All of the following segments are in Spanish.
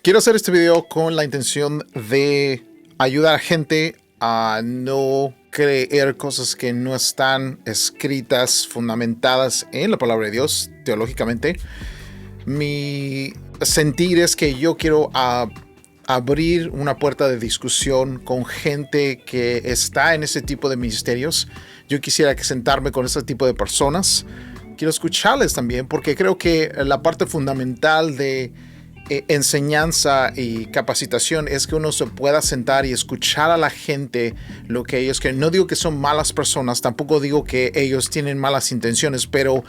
Quiero hacer este video con la intención de ayudar a gente a no creer cosas que no están escritas, fundamentadas en la palabra de Dios, teológicamente. Mi sentir es que yo quiero abrir una puerta de discusión con gente que está en ese tipo de ministerios. Yo quisiera sentarme con ese tipo de personas. Quiero escucharles también, porque creo que la parte fundamental de enseñanza y capacitación es que uno se pueda sentar y escuchar a la gente lo que ellos quieren. No digo que son malas personas, tampoco digo que ellos tienen malas intenciones, pero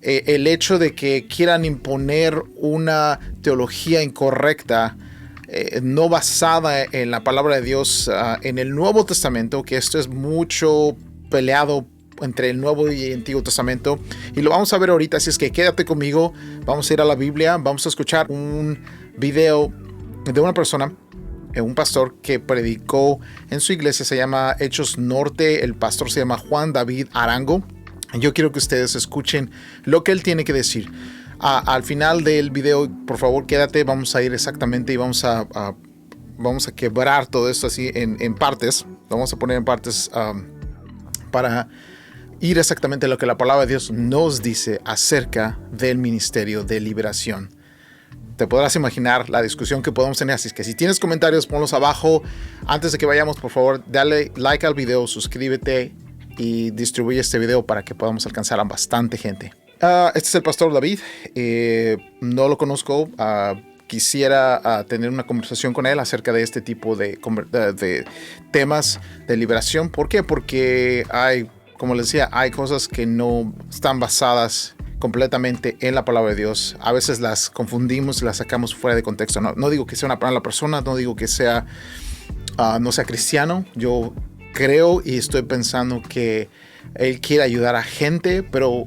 el hecho de que quieran imponer una teología incorrecta, no basada en la palabra de Dios, en el Nuevo Testamento, que esto es mucho peleado entre el Nuevo y el Antiguo Testamento, y lo vamos a ver ahorita, así es que quédate conmigo. Vamos a ir a la Biblia, vamos a escuchar un video de una persona, un pastor que predicó en su iglesia, se llama Hechos Norte. El pastor se llama Juan David Arango. Yo quiero que ustedes escuchen lo que él tiene que decir. Al final del video, por favor, quédate, vamos a ir exactamente y vamos a quebrar todo esto así en partes. Vamos a poner en partes para ir exactamente a lo que la palabra de Dios nos dice acerca del ministerio de liberación. Te podrás imaginar la discusión que podemos tener, así que si tienes comentarios, ponlos abajo. Antes de que vayamos, por favor, dale like al video, suscríbete y distribuye este video para que podamos alcanzar a bastante gente. Este es el pastor David. No lo conozco. Quisiera tener una conversación con él acerca de este tipo de temas de liberación. ¿Por qué? Porque como les decía, hay cosas que no están basadas completamente en la palabra de Dios. A veces las confundimos y las sacamos fuera de contexto. No digo que sea una mala persona, no digo que no sea cristiano. Yo creo y estoy pensando que él quiere ayudar a gente, pero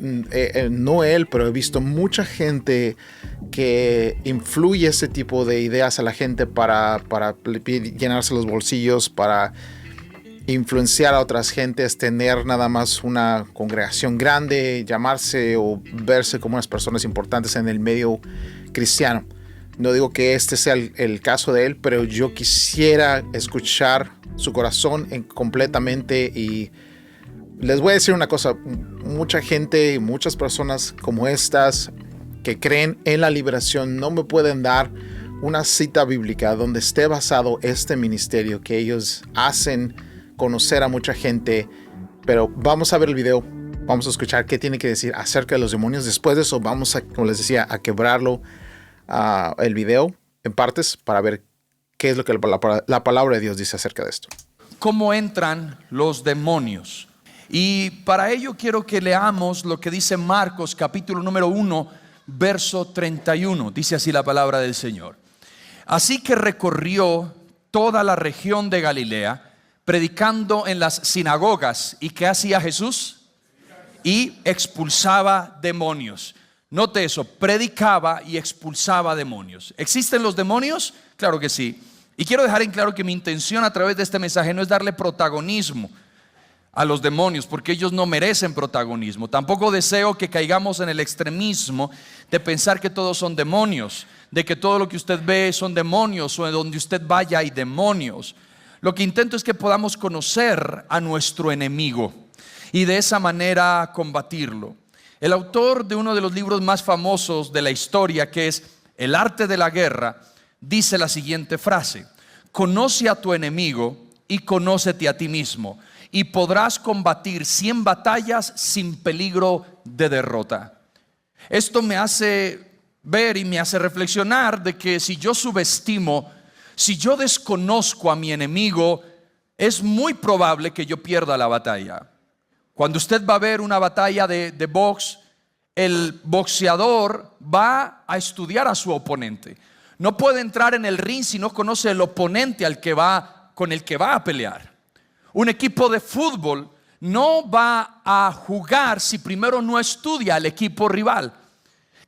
no él, pero he visto mucha gente que influye ese tipo de ideas a la gente para llenarse los bolsillos, para influenciar a otras gentes, tener nada más una congregación grande, llamarse o verse como unas personas importantes en el medio cristiano. No digo que este sea el caso de él, pero yo quisiera escuchar su corazón completamente. Y les voy a decir una cosa: mucha gente, muchas personas como estas que creen en la liberación no me pueden dar una cita bíblica donde esté basado este ministerio que ellos hacen conocer a mucha gente. Pero vamos a ver el video, vamos a escuchar qué tiene que decir acerca de los demonios. Después de eso vamos a, como les decía, a quebrarlo el video en partes para ver qué es lo que la palabra de Dios dice acerca de esto. ¿Cómo entran los demonios? Y para ello quiero que leamos lo que dice Marcos capítulo número 1 verso 31. Dice así la palabra del Señor: así que recorrió toda la región de Galilea, predicando en las sinagogas. ¿Y qué hacía Jesús? Y expulsaba demonios. Note eso, predicaba y expulsaba demonios. ¿Existen los demonios? Claro que sí. Y quiero dejar en claro que mi intención a través de este mensaje no es darle protagonismo a los demonios, porque ellos no merecen protagonismo. Tampoco deseo que caigamos en el extremismo de pensar que todos son demonios, de que todo lo que usted ve son demonios, o de donde usted vaya hay demonios. Lo que intento es que podamos conocer a nuestro enemigo y de esa manera combatirlo. El autor de uno de los libros más famosos de la historia, que es El arte de la guerra, dice la siguiente frase: conoce a tu enemigo y conócete a ti mismo, y podrás combatir 100 batallas sin peligro de derrota. Esto me hace ver y me hace reflexionar de que si yo subestimo, si yo desconozco a mi enemigo, es muy probable que yo pierda la batalla. Cuando usted va a ver una batalla de box, el boxeador va a estudiar a su oponente. No puede entrar en el ring si no conoce el oponente con el que va a pelear. Un equipo de fútbol no va a jugar si primero no estudia al equipo rival.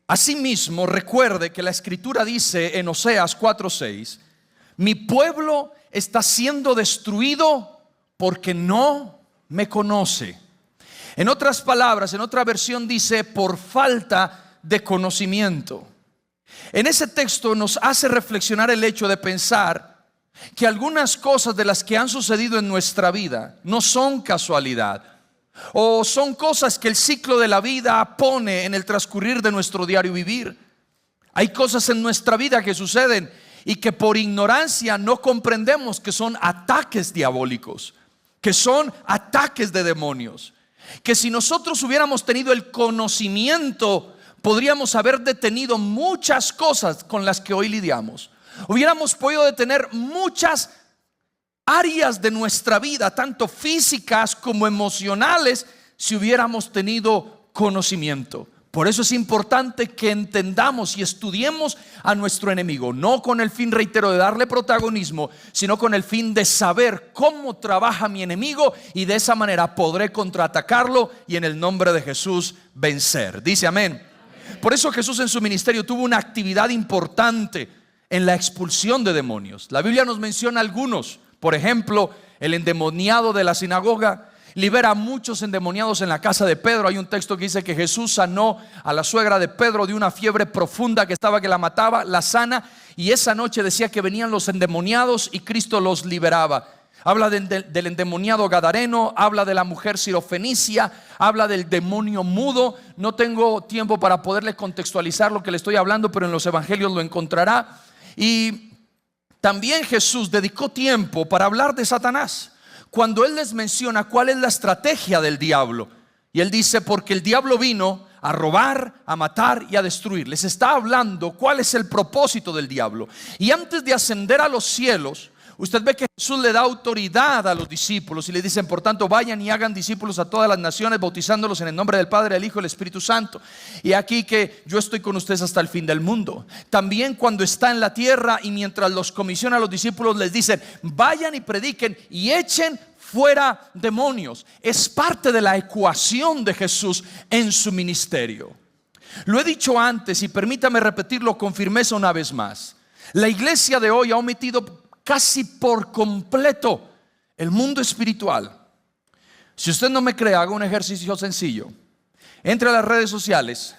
Asimismo, recuerde que la escritura dice en Oseas 4:6: mi pueblo está siendo destruido porque no me conoce. En otras palabras, en otra versión dice: por falta de conocimiento. En ese texto nos hace reflexionar el hecho de pensar que algunas cosas de las que han sucedido en nuestra vida no son casualidad, o son cosas que el ciclo de la vida pone en el transcurrir de nuestro diario vivir. Hay cosas en nuestra vida que suceden y que por ignorancia no comprendemos que son ataques diabólicos, que son ataques de demonios, que si nosotros hubiéramos tenido el conocimiento, podríamos haber detenido muchas cosas con las que hoy lidiamos. Hubiéramos podido detener muchas áreas de nuestra vida, tanto físicas como emocionales, si hubiéramos tenido conocimiento. Por eso es importante que entendamos y estudiemos a nuestro enemigo, no con el fin, reitero, de darle protagonismo, sino con el fin de saber cómo trabaja mi enemigo, y de esa manera podré contraatacarlo y en el nombre de Jesús vencer. Dice amén. Por eso Jesús en su ministerio tuvo una actividad importante en la expulsión de demonios. La Biblia nos menciona algunos. Por ejemplo, el endemoniado de la sinagoga libera a muchos endemoniados en la casa de Pedro. Hay un texto que dice que Jesús sanó a la suegra de Pedro de una fiebre profunda que estaba, que la mataba, la sana, y esa noche decía que venían los endemoniados y Cristo los liberaba. Habla del endemoniado gadareno, habla de la mujer sirofenicia, habla del demonio mudo. No tengo tiempo para poderle contextualizar lo que le estoy hablando, pero en los evangelios lo encontrará. Y también Jesús dedicó tiempo para hablar de Satanás, cuando Él les menciona cuál es la estrategia del diablo. Y Él dice, porque el diablo vino a robar, a matar y a destruir. Les está hablando cuál es el propósito del diablo. Y antes de ascender a los cielos, usted ve que Jesús le da autoridad a los discípulos y le dicen, por tanto, vayan y hagan discípulos a todas las naciones, bautizándolos en el nombre del Padre, del Hijo y del Espíritu Santo. Y aquí que yo estoy con ustedes hasta el fin del mundo. También cuando está en la tierra y mientras los comisiona a los discípulos, les dicen, vayan y prediquen y echen fuera demonios. Es parte de la ecuación de Jesús en su ministerio. Lo he dicho antes y permítame repetirlo con firmeza una vez más. La iglesia de hoy ha omitido casi por completo el mundo espiritual. Si usted no me cree, haga un ejercicio sencillo. Entre a las redes sociales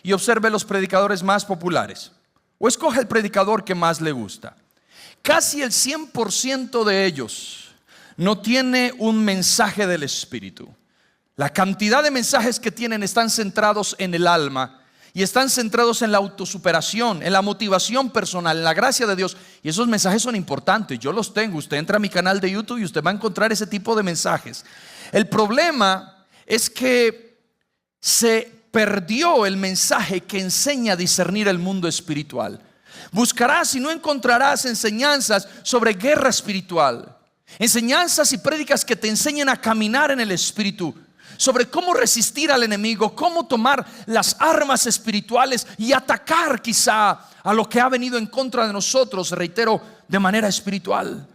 y observe los predicadores más populares, o escoja el predicador que más le gusta. Casi el 100% de ellos no tiene un mensaje del Espíritu. La cantidad de mensajes que tienen están centrados en el alma y están centrados en la autosuperación, en la motivación personal, en la gracia de Dios. Y esos mensajes son importantes, yo los tengo. Usted entra a mi canal de YouTube y usted va a encontrar ese tipo de mensajes. El problema es que se perdió el mensaje que enseña a discernir el mundo espiritual. Buscarás y no encontrarás enseñanzas sobre guerra espiritual, enseñanzas y prédicas que te enseñen a caminar en el Espíritu, sobre cómo resistir al enemigo, cómo tomar las armas espirituales y atacar quizá a lo que ha venido en contra de nosotros, reitero, de manera espiritual.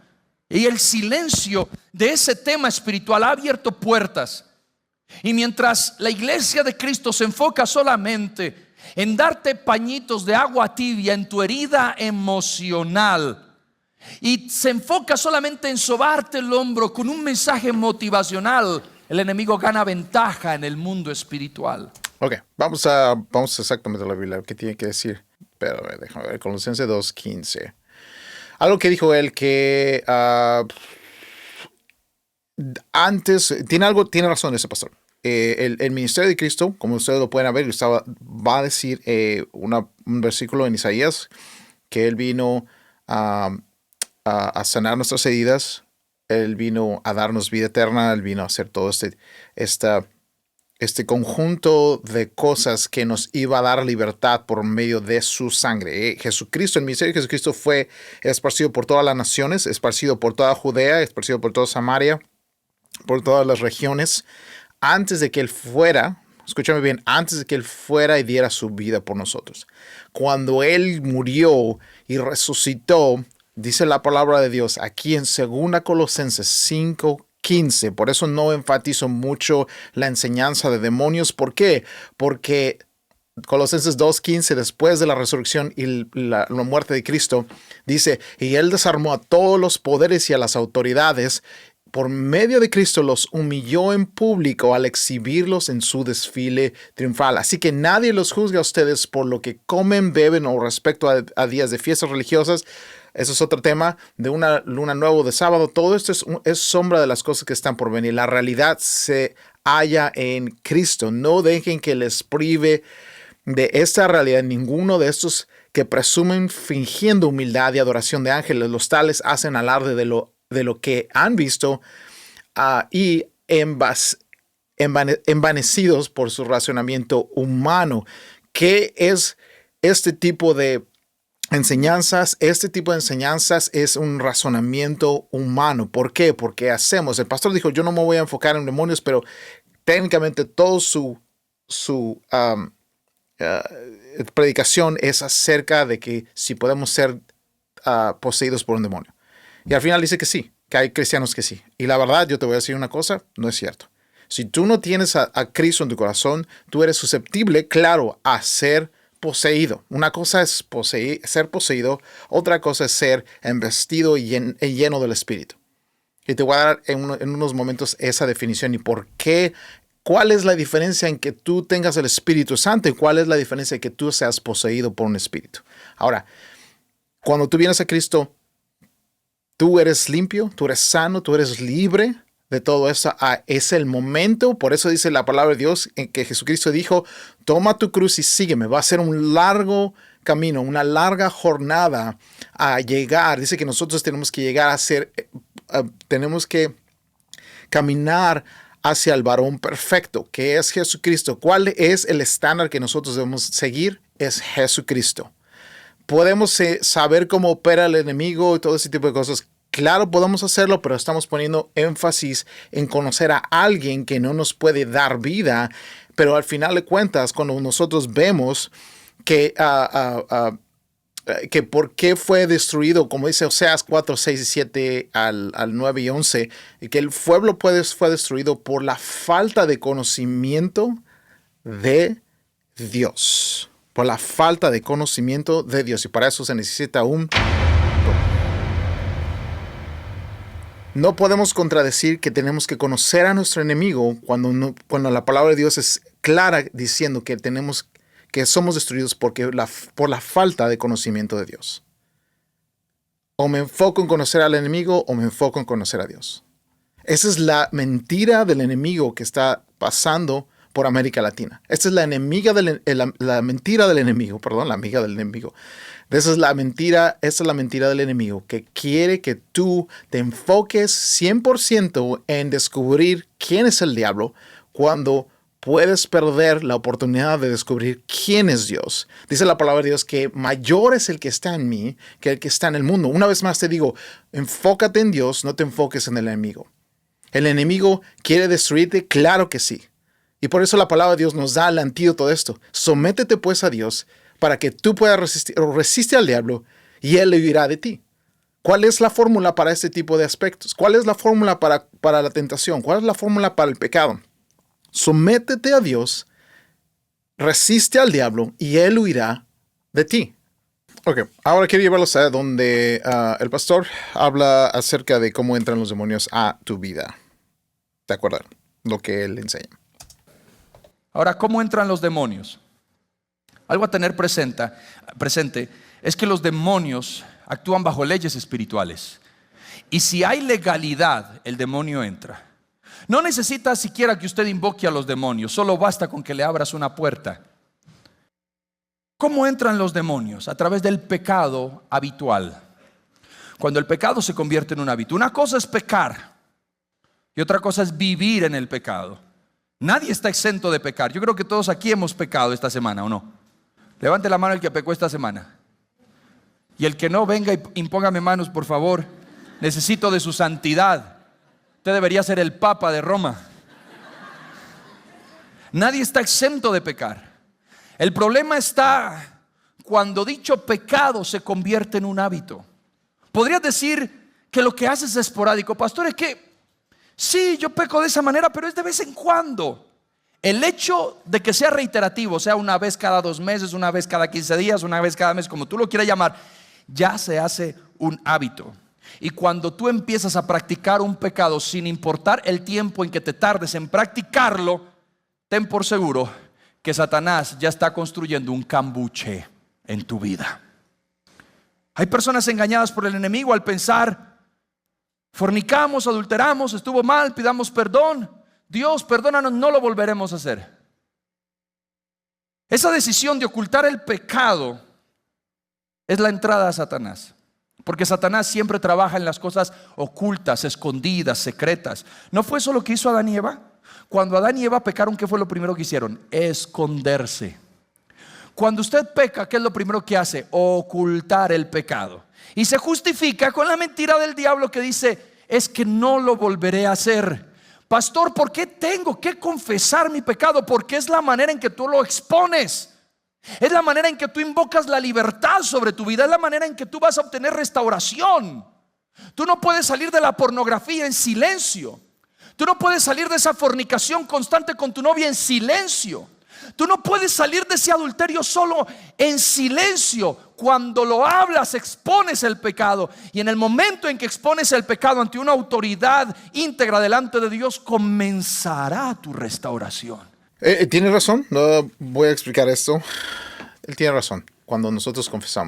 Y el silencio de ese tema espiritual ha abierto puertas. Y mientras la iglesia de Cristo se enfoca solamente en darte pañitos de agua tibia en tu herida emocional, y se enfoca solamente en sobarte el hombro con un mensaje motivacional, el enemigo gana ventaja en el mundo espiritual. Ok, vamos exactamente a la Biblia, ¿qué tiene que decir? Pero déjame ver, Colosenses 2:15. Algo que dijo él que antes, tiene razón ese pastor. El ministerio de Cristo, como ustedes lo pueden ver, va a decir un versículo en Isaías, que Él vino a sanar nuestras heridas. Él vino a darnos vida eterna. Él vino a hacer todo este conjunto de cosas que nos iba a dar libertad por medio de su sangre. Jesucristo, el ministerio de Jesucristo fue esparcido por todas las naciones, esparcido por toda Judea, esparcido por toda Samaria, por todas las regiones, antes de que Él fuera, escúchame bien, antes de que Él fuera y diera su vida por nosotros. Cuando Él murió y resucitó, dice la palabra de Dios aquí en 2 Colosenses 5:15. Por eso no enfatizo mucho la enseñanza de demonios. ¿Por qué? Porque Colosenses 2:15, después de la resurrección y la muerte de Cristo, dice, y Él desarmó a todos los poderes y a las autoridades por medio de Cristo los humilló en público al exhibirlos en su desfile triunfal. Así que nadie los juzgue a ustedes por lo que comen, beben o respecto a días de fiestas religiosas. Eso es otro tema, de una luna nueva o de sábado. Todo esto es sombra de las cosas que están por venir. La realidad se halla en Cristo. No dejen que les prive de esta realidad ninguno de estos que presumen fingiendo humildad y adoración de ángeles. Los tales hacen alarde de lo que han visto y envanecidos por su razonamiento humano. ¿Qué es este tipo de enseñanzas? Este tipo de enseñanzas es un razonamiento humano. ¿Por qué? Porque el pastor dijo, yo no me voy a enfocar en demonios, pero técnicamente todo su predicación es acerca de que si podemos ser poseídos por un demonio. Y al final dice que sí, que hay cristianos que sí. Y la verdad, yo te voy a decir una cosa, no es cierto. Si tú no tienes a Cristo en tu corazón, tú eres susceptible, claro, a ser poseído. Una cosa es ser poseído, otra cosa es ser embestido y lleno del Espíritu. Y te voy a dar en unos momentos esa definición y por qué. ¿Cuál es la diferencia en que tú tengas el Espíritu Santo y cuál es la diferencia en que tú seas poseído por un espíritu? Ahora, cuando tú vienes a Cristo, tú eres limpio, tú eres sano, tú eres libre de todo eso. Es el momento, por eso dice la palabra de Dios, en que Jesucristo dijo, toma tu cruz y sígueme. Va a ser un largo camino, una larga jornada a llegar. Dice que nosotros tenemos que llegar a ser, tenemos que caminar hacia el varón perfecto, que es Jesucristo. ¿Cuál es el estándar que nosotros debemos seguir? Es Jesucristo. Podemos saber cómo opera el enemigo y todo ese tipo de cosas. Claro, podemos hacerlo, pero estamos poniendo énfasis en conocer a alguien que no nos puede dar vida. Pero al final de cuentas, cuando nosotros vemos que por qué fue destruido, como dice Oseas 4, 6 y 7 al 9 y 11, que el pueblo fue destruido por la falta de conocimiento de Dios. Por la falta de conocimiento de Dios. Y para eso se necesita No podemos contradecir que tenemos que conocer a nuestro enemigo cuando la palabra de Dios es clara diciendo que somos destruidos por la falta de conocimiento de Dios. O me enfoco en conocer al enemigo o me enfoco en conocer a Dios. Esa es la mentira del enemigo que está pasando por América Latina. Esta es la mentira del enemigo, la amiga del enemigo. Esa es la mentira del enemigo, que quiere que tú te enfoques 100% en descubrir quién es el diablo cuando puedes perder la oportunidad de descubrir quién es Dios. Dice la palabra de Dios que mayor es el que está en mí que el que está en el mundo. Una vez más te digo, enfócate en Dios, no te enfoques en el enemigo. ¿El enemigo quiere destruirte? Claro que sí. Y por eso la palabra de Dios nos da el antídoto de esto. Sométete pues a Dios para que tú puedas resistir al diablo y él huirá de ti. ¿Cuál es la fórmula para este tipo de aspectos? ¿Cuál es la fórmula para la tentación? ¿Cuál es la fórmula para el pecado? Sométete a Dios, resiste al diablo y él huirá de ti. Ok, ahora quiero llevarlos a donde el pastor habla acerca de cómo entran los demonios a tu vida. ¿De acuerdo? Lo que él enseña. Ahora, ¿cómo entran los demonios? Algo a tener presente es que los demonios actúan bajo leyes espirituales. Y si hay legalidad, el demonio entra. No necesita siquiera que usted invoque a los demonios, solo basta con que le abras una puerta. ¿Cómo entran los demonios? A través del pecado habitual. Cuando el pecado se convierte en un hábito. Una cosa es pecar y otra cosa es vivir en el pecado. Nadie está exento de pecar. Yo creo que todos aquí hemos pecado esta semana, ¿o no? Levante la mano el que pecó esta semana. Y el que no, venga y impóngame manos, por favor. Necesito de su santidad. Usted debería ser el Papa de Roma. Nadie está exento de pecar. El problema está cuando dicho pecado se convierte en un hábito. Podrías decir que lo que haces es esporádico. Pastor, es que sí, yo peco de esa manera, pero es de vez en cuando. El hecho de que sea reiterativo, sea una vez cada 2 meses, una vez cada 15 días, una vez cada mes, como tú lo quieras llamar, ya se hace un hábito. Y cuando tú empiezas a practicar un pecado, sin importar el tiempo en que te tardes en practicarlo, ten por seguro que Satanás ya está construyendo un cambuche en tu vida. Hay personas engañadas por el enemigo al pensar: fornicamos, adulteramos, estuvo mal, pidamos perdón, Dios perdónanos, no lo volveremos a hacer. Esa decisión de ocultar el pecado es la entrada a Satanás. Porque Satanás siempre trabaja en las cosas ocultas, escondidas, secretas. ¿No fue eso lo que hizo Adán y Eva? Cuando Adán y Eva pecaron, ¿qué fue lo primero que hicieron? Esconderse. Cuando usted peca, ¿qué es lo primero que hace? Ocultar el pecado. Y se justifica con la mentira del diablo que dice: es que no lo volveré a hacer. Pastor, ¿por qué tengo que confesar mi pecado? Porque es la manera en que tú lo expones. Es la manera en que tú invocas la libertad sobre tu vida. Es la manera en que tú vas a obtener restauración. Tú no puedes salir de la pornografía en silencio. Tú no puedes salir de esa fornicación constante con tu novia en silencio. Tú no puedes salir de ese adulterio solo en silencio. Cuando lo hablas, expones el pecado. Y en el momento en que expones el pecado ante una autoridad íntegra delante de Dios, comenzará tu restauración. Tiene razón, no voy a explicar esto. Él tiene razón. Cuando nosotros confesar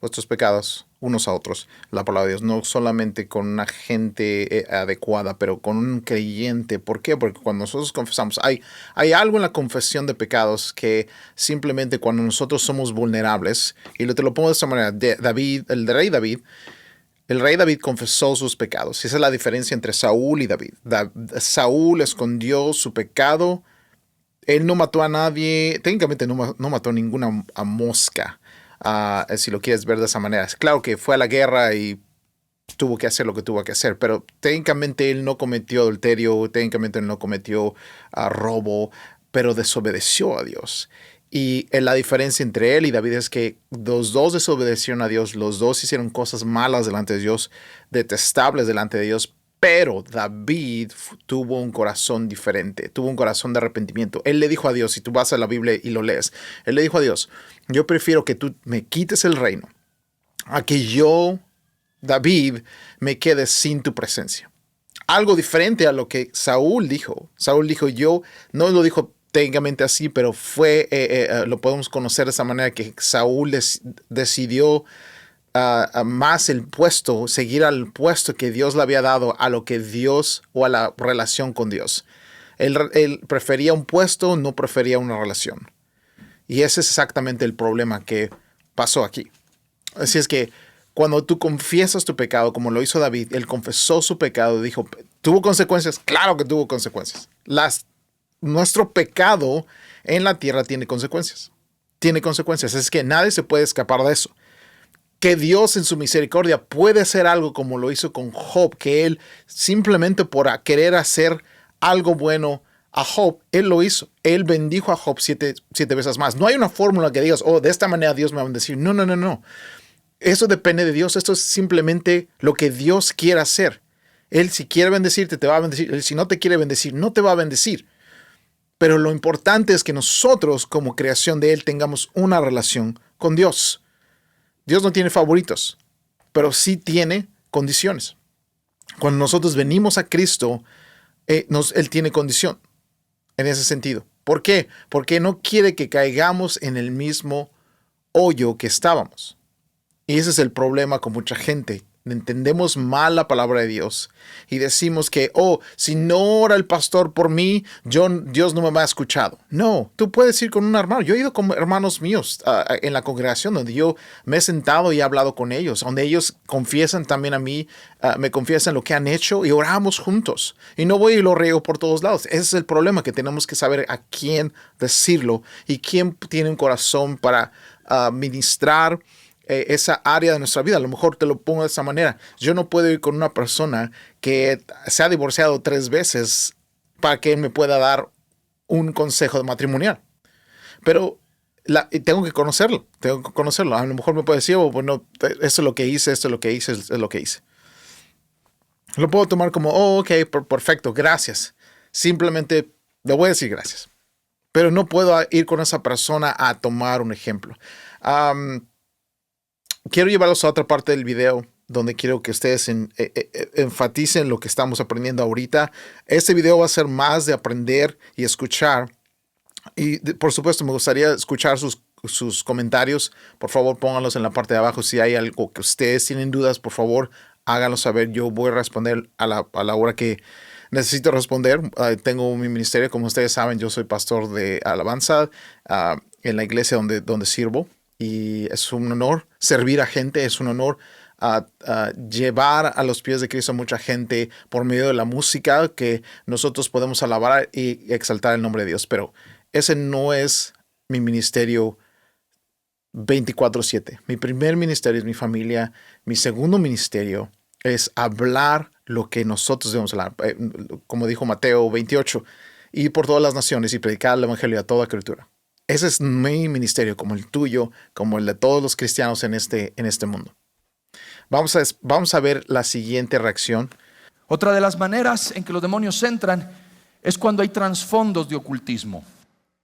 nuestros pecados unos a otros, la palabra de Dios, no solamente con una gente adecuada, pero con un creyente. ¿Por qué? Porque cuando nosotros confesamos, hay algo en la confesión de pecados que simplemente cuando nosotros somos vulnerables, y te lo pongo de esta manera: el rey David confesó sus pecados. Y esa es la diferencia entre Saúl y David. Saúl escondió su pecado. Él no mató a nadie, técnicamente no mató a ninguna mosca, si lo quieres ver de esa manera. Claro que fue a la guerra y tuvo que hacer lo que tuvo que hacer, pero técnicamente él no cometió adulterio, técnicamente él no cometió robo, pero desobedeció a Dios. Y la diferencia entre él y David es que los dos desobedecieron a Dios, los dos hicieron cosas malas delante de Dios, detestables delante de Dios. Pero David tuvo un corazón diferente, tuvo un corazón de arrepentimiento. Él le dijo a Dios, si tú vas a la Biblia y lo lees, él le dijo a Dios: yo prefiero que tú me quites el reino a que yo, David, me quede sin tu presencia. Algo diferente a lo que Saúl dijo. Saúl dijo, yo, no lo dijo técnicamente así, pero fue, lo podemos conocer de esa manera, que Saúl decidió más el puesto, seguir al puesto que Dios le había dado a lo que Dios, o a la relación con Dios. Él prefería un puesto, no prefería una relación. Y ese es exactamente el problema que pasó aquí. Así es que cuando tú confiesas tu pecado, como lo hizo David, él confesó su pecado, dijo, ¿tuvo consecuencias? Claro que tuvo consecuencias. Nuestro pecado en la tierra tiene consecuencias. Tiene consecuencias. Es que nadie se puede escapar de eso. Que Dios en su misericordia puede hacer algo como lo hizo con Job, que él simplemente por querer hacer algo bueno a Job, él lo hizo. Él bendijo a Job siete veces más. No hay una fórmula que digas, de esta manera Dios me va a bendecir. No. Eso depende de Dios. Esto es simplemente lo que Dios quiere hacer. Él, si quiere bendecirte, te va a bendecir. Él, si no te quiere bendecir, no te va a bendecir. Pero lo importante es que nosotros, como creación de Él, tengamos una relación con Dios. Dios no tiene favoritos, pero sí tiene condiciones. Cuando nosotros venimos a Cristo, Él tiene condición en ese sentido. ¿Por qué? Porque no quiere que caigamos en el mismo hoyo que estábamos. Y ese es el problema con mucha gente. Entendemos mal la palabra de Dios y decimos que, si no ora el pastor por mí, Dios no me ha escuchado. No, tú puedes ir con un hermano. Yo he ido con hermanos míos en la congregación donde yo me he sentado y he hablado con ellos, donde ellos confiesan también a mí, me confiesan lo que han hecho y oramos juntos. Y no voy y lo riego por todos lados. Ese es el problema, que tenemos que saber a quién decirlo y quién tiene un corazón para ministrar esa área de nuestra vida. A lo mejor te lo pongo de esa manera. Yo no puedo ir con una persona que se ha divorciado 3 veces para que él me pueda dar un consejo matrimonial. Pero tengo que conocerlo. A lo mejor me puede decir, bueno, esto es lo que hice, esto es lo que hice, esto es lo que hice. Lo puedo tomar como, ok, perfecto, gracias. Simplemente le voy a decir gracias. Pero no puedo ir con esa persona a tomar un ejemplo. Quiero llevarlos a otra parte del video donde quiero que ustedes enfaticen lo que estamos aprendiendo ahorita. Este video va a ser más de aprender y escuchar. Y por supuesto me gustaría escuchar sus comentarios. Por favor, pónganlos en la parte de abajo. Si hay algo que ustedes tienen dudas, por favor, háganlo saber. Yo voy a responder a la hora que necesito responder. Tengo mi ministerio, como ustedes saben, yo soy pastor de alabanza en la iglesia donde sirvo. Y es un honor servir a gente, es un honor llevar a los pies de Cristo a mucha gente por medio de la música, que nosotros podemos alabar y exaltar el nombre de Dios. Pero ese no es mi ministerio 24/7. Mi primer ministerio es mi familia. Mi segundo ministerio es hablar lo que nosotros debemos hablar. Como dijo Mateo 28, ir por todas las naciones y predicar el evangelio a toda criatura. Ese es mi ministerio, como el tuyo, como el de todos los cristianos en este mundo. Vamos a ver la siguiente reacción. Otra de las maneras en que los demonios entran es cuando hay trasfondos de ocultismo.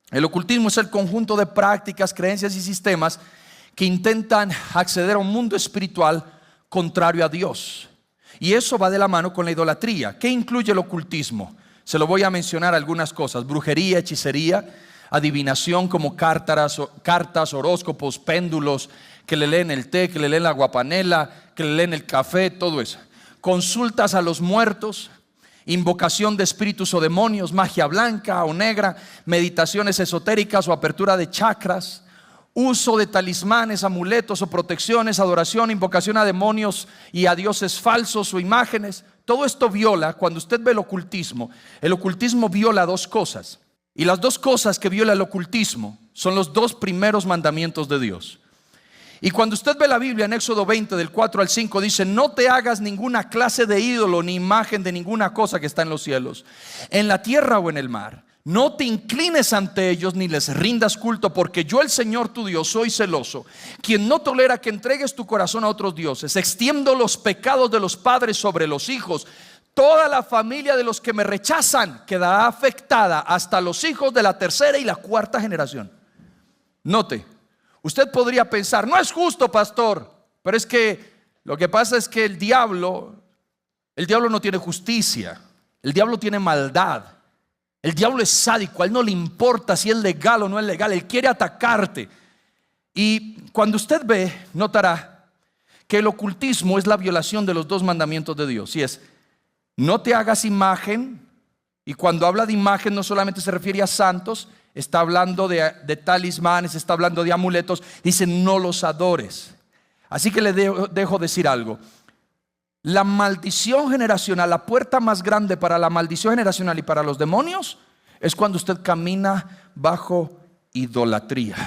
El ocultismo es el conjunto de prácticas, creencias y sistemas que intentan acceder a un mundo espiritual contrario a Dios. Y eso va de la mano con la idolatría. ¿Qué incluye el ocultismo? Se lo voy a mencionar algunas cosas: brujería, hechicería, adivinación como cartas, horóscopos, péndulos, que le leen el té, que le leen la guapanela, que le leen el café, todo eso. Consultas a los muertos, invocación de espíritus o demonios, magia blanca o negra, meditaciones esotéricas o apertura de chakras, uso de talismanes, amuletos o protecciones, adoración, invocación a demonios y a dioses falsos o imágenes. Todo esto viola, cuando usted ve el ocultismo viola dos cosas. Y las dos cosas que viola el ocultismo son los dos primeros mandamientos de Dios. Y cuando usted ve la Biblia en Éxodo 20 del 4 al 5 dice: no te hagas ninguna clase de ídolo ni imagen de ninguna cosa que está en los cielos, en la tierra o en el mar. No te inclines ante ellos ni les rindas culto, porque yo, el Señor tu Dios, soy celoso, quien no tolera que entregues tu corazón a otros dioses. Extiendo los pecados de los padres sobre los hijos. Toda la familia de los que me rechazan quedará afectada, hasta los hijos de la tercera y la cuarta generación. Note, usted podría pensar: no es justo, pastor. Pero es que lo que pasa es que el diablo no tiene justicia. El diablo tiene maldad. El diablo es sádico. A él no le importa si es legal o no es legal. Él quiere atacarte. Y cuando usted ve, notará que el ocultismo es la violación de los dos mandamientos de Dios. Y es: no te hagas imagen. Y cuando habla de imagen no solamente se refiere a santos, está hablando de talismanes, está hablando de amuletos. Dice: no los adores. Así que le dejo decir algo. La maldición generacional, la puerta más grande para la maldición generacional y para los demonios, es cuando usted camina bajo idolatría.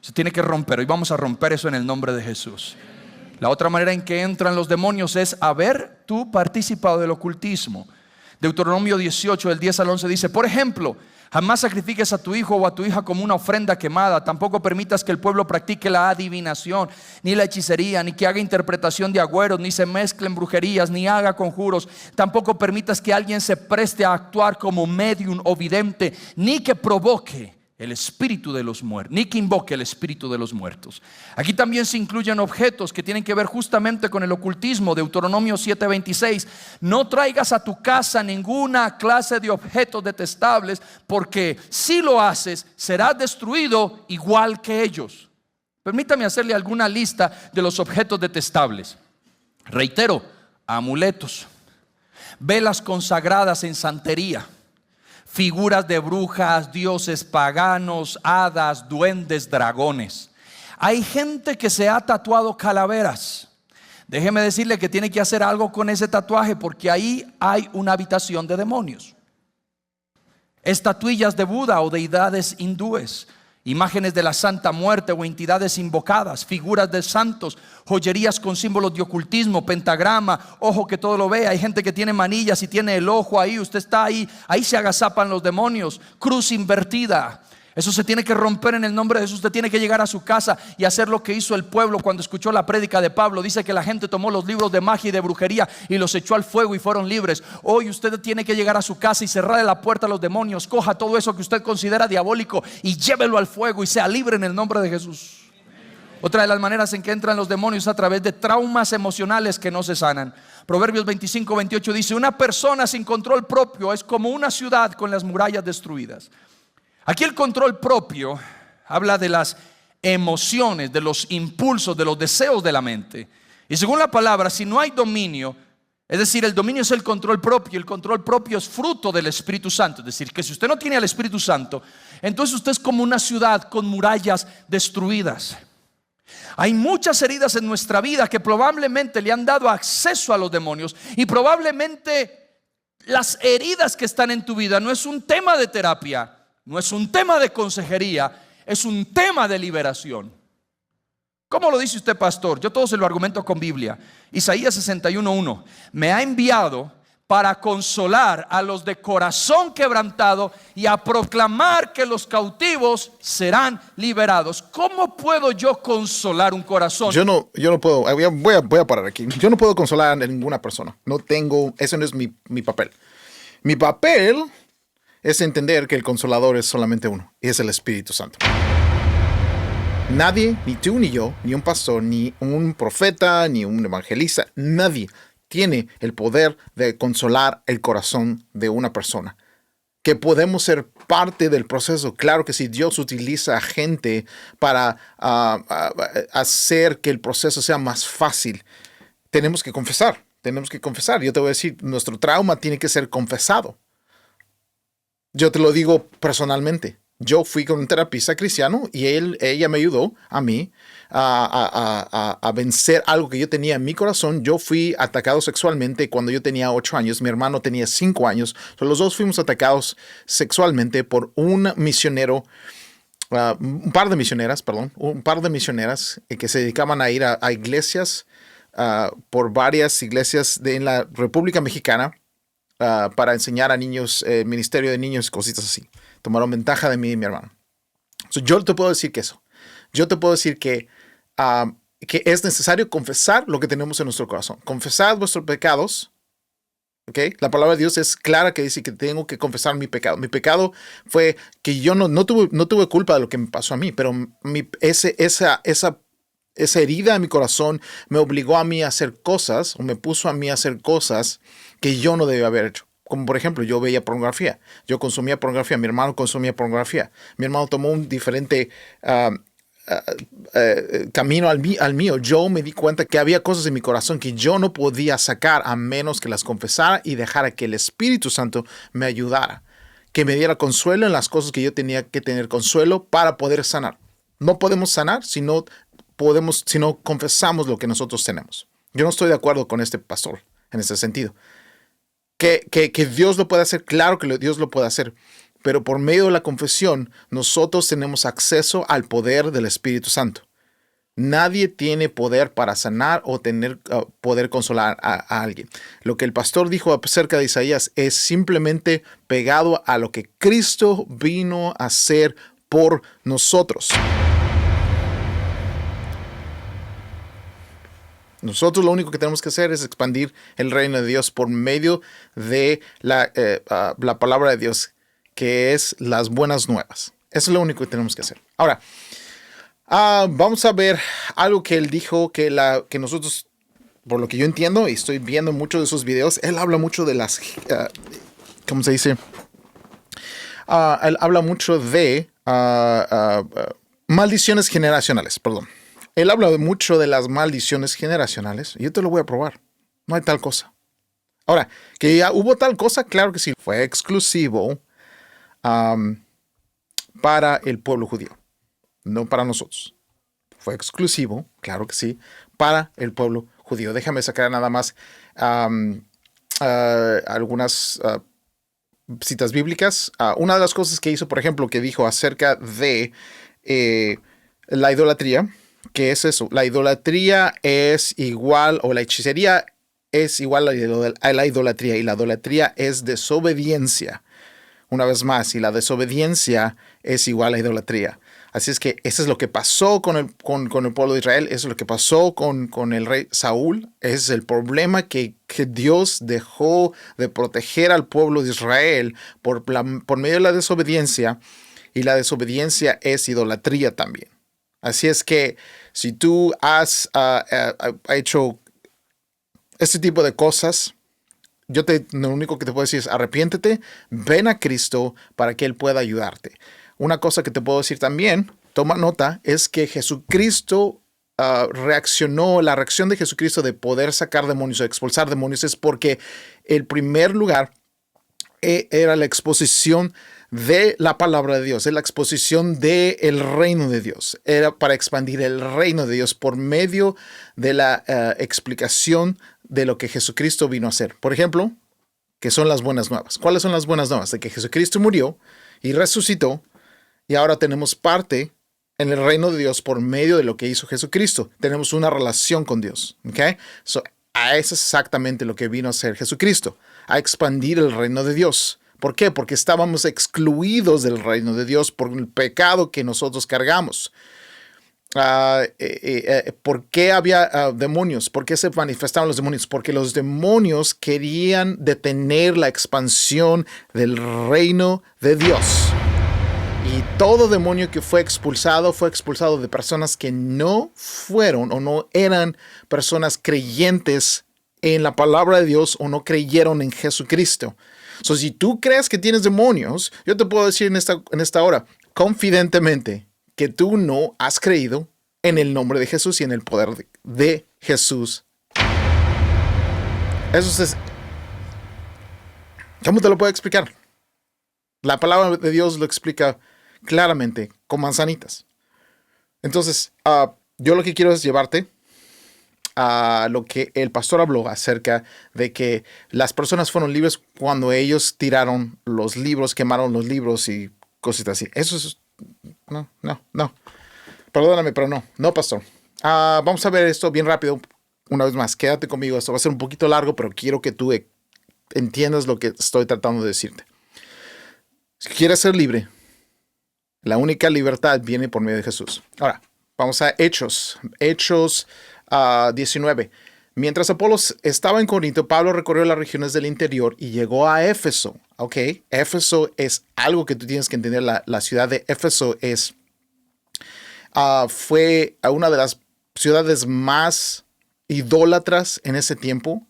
Se tiene que romper. Hoy vamos a romper eso en el nombre de Jesús. La otra manera en que entran los demonios es haber tú participado del ocultismo. Deuteronomio 18 del 10 al 11 dice: por ejemplo, jamás sacrifiques a tu hijo o a tu hija como una ofrenda quemada. Tampoco permitas que el pueblo practique la adivinación, ni la hechicería, ni que haga interpretación de agüeros, ni se mezclen brujerías, ni haga conjuros. Tampoco permitas que alguien se preste a actuar como medium o vidente, ni que provoque el espíritu de los muertos, ni que invoque el espíritu de los muertos. Aquí también se incluyen objetos que tienen que ver justamente con el ocultismo. Deuteronomio 7:26: no traigas a tu casa ninguna clase de objetos detestables, porque si lo haces serás destruido igual que ellos. Permítame hacerle alguna lista de los objetos detestables. Reitero: amuletos, velas consagradas en santería, figuras de brujas, dioses paganos, hadas, duendes, dragones. Hay gente que se ha tatuado calaveras. Déjeme decirle que tiene que hacer algo con ese tatuaje, porque ahí hay una habitación de demonios. Estatuillas de Buda o deidades hindúes, imágenes de la Santa Muerte o entidades invocadas, figuras de santos, joyerías con símbolos de ocultismo, pentagrama, ojo que todo lo ve. Hay gente que tiene manillas y tiene el ojo ahí. Usted está ahí se agazapan los demonios. Cruz invertida. Eso se tiene que romper en el nombre de Jesús. Usted tiene que llegar a su casa y hacer lo que hizo el pueblo cuando escuchó la prédica de Pablo. Dice que la gente tomó los libros de magia y de brujería y los echó al fuego y fueron libres. Hoy usted tiene que llegar a su casa y cerrarle la puerta a los demonios. Coja todo eso que usted considera diabólico y llévelo al fuego y sea libre en el nombre de Jesús. Otra de las maneras en que entran los demonios es a través de traumas emocionales que no se sanan. Proverbios 25-28 dice: una persona sin control propio es como una ciudad con las murallas destruidas. Aquí el control propio habla de las emociones, de los impulsos, de los deseos de la mente. Y según la palabra, si no hay dominio, es decir, el dominio es el control propio. El control propio es fruto del Espíritu Santo. Es decir, que si usted no tiene al Espíritu Santo, entonces usted es como una ciudad con murallas destruidas. Hay muchas heridas en nuestra vida que probablemente le han dado acceso a los demonios, y probablemente las heridas que están en tu vida no es un tema de terapia, no es un tema de consejería, es un tema de liberación. ¿Cómo lo dice usted, pastor? Yo todo se lo argumento con Biblia. Isaías 61:1: me ha enviado para consolar a los de corazón quebrantado y a proclamar que los cautivos serán liberados. ¿Cómo puedo yo consolar un corazón? Yo no puedo, voy a parar aquí. Yo no puedo consolar a ninguna persona. No tengo, ese no es mi papel. Mi papel es entender que el consolador es solamente uno, y es el Espíritu Santo. Nadie, ni tú ni yo, ni un pastor, ni un profeta, ni un evangelista, nadie tiene el poder de consolar el corazón de una persona. Que podemos ser parte del proceso. Claro que sí, Dios utiliza a gente para hacer que el proceso sea más fácil. Tenemos que confesar. Yo te voy a decir, nuestro trauma tiene que ser confesado. Yo te lo digo personalmente. Yo fui con un terapista cristiano y ella me ayudó a mí a vencer algo que yo tenía en mi corazón. Yo fui atacado sexualmente cuando yo tenía 8 años. Mi hermano tenía 5 años. Los dos fuimos atacados sexualmente por un misionero, un par de misioneras que se dedicaban a ir a iglesias, por varias iglesias en la República Mexicana, para enseñar a niños, ministerio de niños, cositas así. Tomaron ventaja de mí y mi hermano. Yo te puedo decir que eso. Yo te puedo decir que es necesario confesar lo que tenemos en nuestro corazón. Confesad vuestros pecados. ¿Okay? La palabra de Dios es clara, que dice que tengo que confesar mi pecado. Mi pecado fue que yo no tuve culpa de lo que me pasó a mí, pero esa herida en mi corazón me obligó a mí a hacer cosas, o me puso a mí a hacer cosas que yo no debía haber hecho. Como por ejemplo, yo veía pornografía, yo consumía pornografía, mi hermano consumía pornografía. Mi hermano tomó un diferente camino al mío. Yo me di cuenta que había cosas en mi corazón que yo no podía sacar a menos que las confesara y dejara que el Espíritu Santo me ayudara, que me diera consuelo en las cosas que yo tenía que tener consuelo para poder sanar. No podemos sanar si no confesamos lo que nosotros tenemos. Yo no estoy de acuerdo con este pastor en ese sentido. Que Dios lo puede hacer, claro que Dios lo puede hacer, pero por medio de la confesión nosotros tenemos acceso al poder del Espíritu Santo. Nadie tiene poder para sanar o poder consolar a alguien. Lo que el pastor dijo acerca de Isaías es simplemente pegado a lo que Cristo vino a hacer por nosotros. Nosotros lo único que tenemos que hacer es expandir el reino de Dios por medio de la palabra de Dios, que es las buenas nuevas. Eso es lo único que tenemos que hacer. Ahora, vamos a ver algo que él dijo, que nosotros, por lo que yo entiendo y estoy viendo muchos de sus videos, él habla mucho de las, ¿cómo se dice? Él habla mucho de maldiciones generacionales, perdón. Él habla mucho de las maldiciones generacionales. Y yo te lo voy a probar. No hay tal cosa. Ahora, que ya hubo tal cosa, claro que sí. Fue exclusivo para el pueblo judío. No para nosotros. Fue exclusivo, claro que sí, para el pueblo judío. Déjame sacar nada más algunas citas bíblicas. Una de las cosas que hizo, por ejemplo, que dijo acerca de la idolatría. ¿Qué es eso? La idolatría es igual, o la hechicería es igual a la idolatría, y la idolatría es desobediencia. Una vez más, y la desobediencia es igual a idolatría. Así es que eso es lo que pasó con el pueblo de Israel, eso es lo que pasó con el rey Saúl. Ese es el problema que Dios dejó de proteger al pueblo de Israel por medio de la desobediencia, y la desobediencia es idolatría también. Así es que si tú has hecho este tipo de cosas, lo único que te puedo decir es arrepiéntete, ven a Cristo para que Él pueda ayudarte. Una cosa que te puedo decir también, toma nota, es que Jesucristo la reacción de Jesucristo de poder sacar demonios o expulsar demonios es porque el primer lugar era la exposición de la palabra de Dios, es la exposición del reino de Dios. Era para expandir el reino de Dios por medio de la explicación de lo que Jesucristo vino a hacer. Por ejemplo, que son las buenas nuevas. ¿Cuáles son las buenas nuevas? De que Jesucristo murió y resucitó y ahora tenemos parte en el reino de Dios por medio de lo que hizo Jesucristo. Tenemos una relación con Dios. ¿Okay? Eso es exactamente lo que vino a hacer Jesucristo, a expandir el reino de Dios. ¿Por qué? Porque estábamos excluidos del reino de Dios por el pecado que nosotros cargamos. ¿Por qué había demonios? ¿Por qué se manifestaban los demonios? Porque los demonios querían detener la expansión del reino de Dios. Y todo demonio que fue expulsado de personas que no fueron o no eran personas creyentes en la palabra de Dios o no creyeron en Jesucristo. Si tú crees que tienes demonios, yo te puedo decir en esta hora, confidentemente, que tú no has creído en el nombre de Jesús y en el poder de Jesús. Eso es... ¿Cómo te lo puedo explicar? La palabra de Dios lo explica claramente con manzanitas. Entonces, yo lo que quiero es llevarte a lo que el pastor habló acerca de que las personas fueron libres cuando ellos tiraron los libros, quemaron los libros y cositas así. Eso es... No. Perdóname, pero no, pastor. Vamos a ver esto bien rápido. Una vez más, quédate conmigo. Esto va a ser un poquito largo, pero quiero que tú entiendas lo que estoy tratando de decirte. Si quieres ser libre, la única libertad viene por medio de Jesús. Ahora, vamos a Hechos 19. Mientras Apolos estaba en Corinto, Pablo recorrió las regiones del interior y llegó a Éfeso. Ok, Éfeso es algo que tú tienes que entender. La ciudad de Éfeso fue una de las ciudades más idólatras en ese tiempo.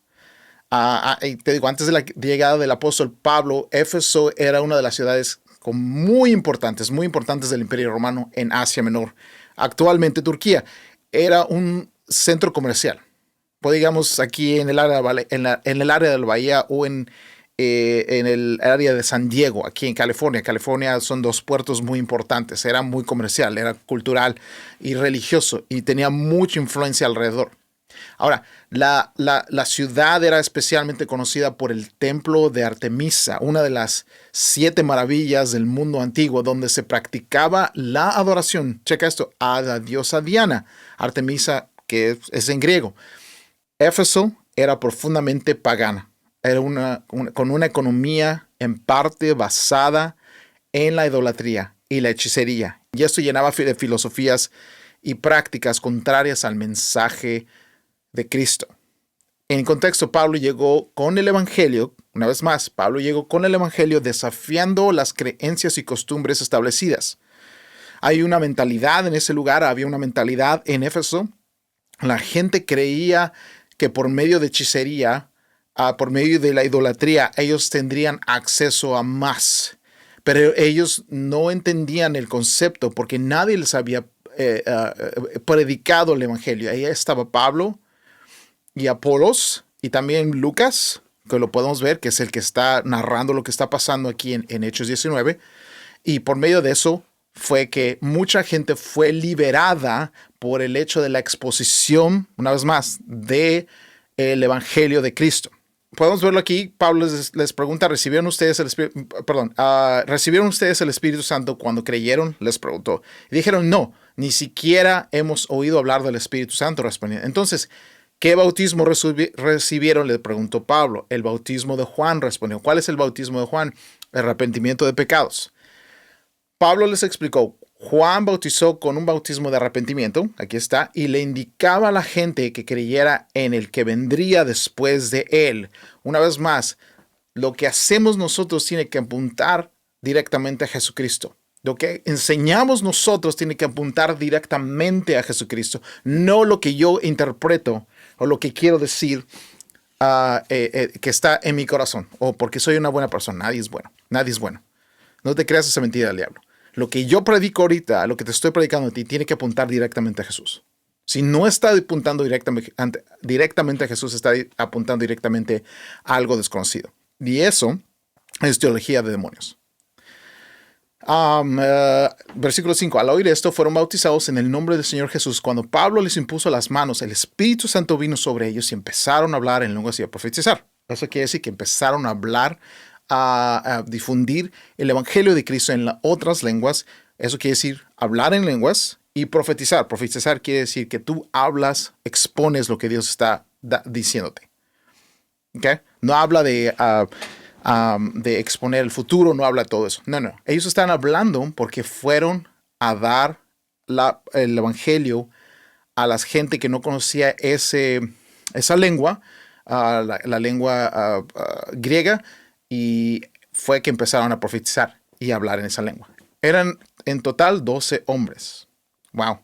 Y te digo, antes de la llegada del apóstol Pablo, Éfeso era una de las ciudades muy importantes del Imperio Romano en Asia Menor. Actualmente Turquía era un centro comercial. Pues digamos aquí en el área del Bahía o en el área de San Diego, aquí en California. California son dos puertos muy importantes. Era muy comercial, era cultural y religioso y tenía mucha influencia alrededor. Ahora, la ciudad era especialmente conocida por el templo de Artemisa, una de las 7 maravillas del mundo antiguo, donde se practicaba la adoración, checa esto, a la diosa Diana, Artemisa, que es en griego. Éfeso era profundamente pagana, era con una economía en parte basada en la idolatría y la hechicería, y esto llenaba de filosofías y prácticas contrarias al mensaje de Cristo. En contexto, Pablo llegó con el Evangelio, una vez más, Pablo llegó con el Evangelio desafiando las creencias y costumbres establecidas. Hay una mentalidad en ese lugar, había una mentalidad en Éfeso. La gente creía que por medio de hechicería, por medio de la idolatría, ellos tendrían acceso a más. Pero ellos no entendían el concepto porque nadie les había predicado el Evangelio. Ahí estaba Pablo y Apolos y también Lucas, que lo podemos ver, que es el que está narrando lo que está pasando aquí en Hechos 19. Y por medio de eso fue que mucha gente fue liberada por el hecho de la exposición, una vez más, del Evangelio de Cristo. Podemos verlo aquí. Pablo les pregunta, ¿recibieron ustedes el Espíritu Santo cuando creyeron? Les preguntó. Y dijeron, no, ni siquiera hemos oído hablar del Espíritu Santo, respondieron. Entonces, ¿qué bautismo recibieron? Le preguntó Pablo. El bautismo de Juan, respondió. ¿Cuál es el bautismo de Juan? El arrepentimiento de pecados. Pablo les explicó. Juan bautizó con un bautismo de arrepentimiento, aquí está, y le indicaba a la gente que creyera en el que vendría después de él. Una vez más, lo que hacemos nosotros tiene que apuntar directamente a Jesucristo. Lo que enseñamos nosotros tiene que apuntar directamente a Jesucristo, no lo que yo interpreto o lo que quiero decir que está en mi corazón, o porque soy una buena persona. Nadie es bueno, nadie es bueno. No te creas esa mentira del diablo. Lo que yo predico ahorita, lo que te estoy predicando a ti, tiene que apuntar directamente a Jesús. Si no está apuntando directamente a Jesús, está apuntando directamente a algo desconocido. Y eso es teología de demonios. Versículo 5. Al oír esto, fueron bautizados en el nombre del Señor Jesús. Cuando Pablo les impuso las manos, el Espíritu Santo vino sobre ellos y empezaron a hablar en lenguas y a profetizar. Eso quiere decir que empezaron a hablar, a difundir el Evangelio de Cristo en otras lenguas. Eso quiere decir hablar en lenguas y profetizar. Profetizar quiere decir que tú hablas, expones lo que Dios está diciéndote. ¿Okay? No habla de exponer el futuro, no habla de todo eso. No. Ellos están hablando porque fueron a dar el Evangelio a la gente que no conocía esa lengua, la lengua griega, y fue que empezaron a profetizar y a hablar en esa lengua. Eran en total 12 hombres. Wow.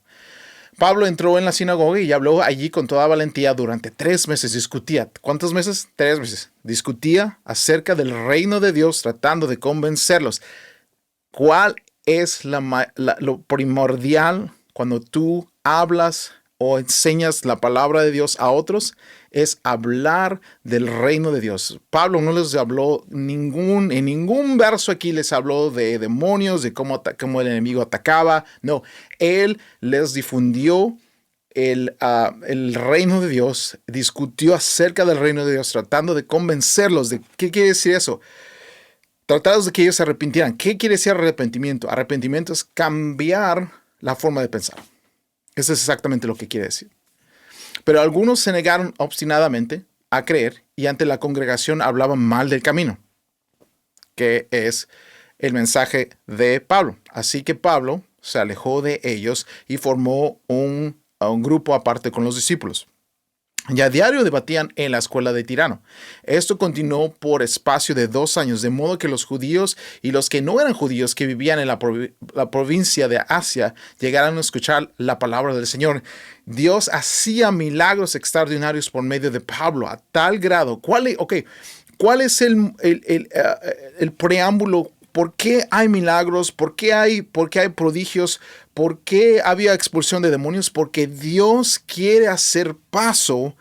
Pablo entró en la sinagoga y habló allí con toda valentía durante 3 meses. Discutía. ¿Cuántos meses? 3 meses. Discutía acerca del reino de Dios, tratando de convencerlos. ¿Cuál es lo primordial cuando tú hablas o enseñas la palabra de Dios a otros? Es hablar del reino de Dios. Pablo no les habló en ningún verso aquí les habló de demonios, de cómo el enemigo atacaba. No, él les difundió el reino de Dios, discutió acerca del reino de Dios, tratando de convencerlos de qué quiere decir eso. Tratados de que ellos se arrepintieran. ¿Qué quiere decir arrepentimiento? Arrepentimiento es cambiar la forma de pensar. Eso es exactamente lo que quiere decir. Pero algunos se negaron obstinadamente a creer y ante la congregación hablaban mal del camino, que es el mensaje de Pablo. Así que Pablo se alejó de ellos y formó un grupo aparte con los discípulos. Y a diario debatían en la escuela de Tirano. Esto continuó por espacio de 2 años, de modo que los judíos y los que no eran judíos que vivían en la provincia de Asia llegaron a escuchar la palabra del Señor. Dios hacía milagros extraordinarios por medio de Pablo a tal grado. ¿Cuál es el preámbulo? ¿Por qué hay milagros? ¿Por qué hay prodigios? ¿Por qué había expulsión de demonios? Porque Dios quiere hacer paso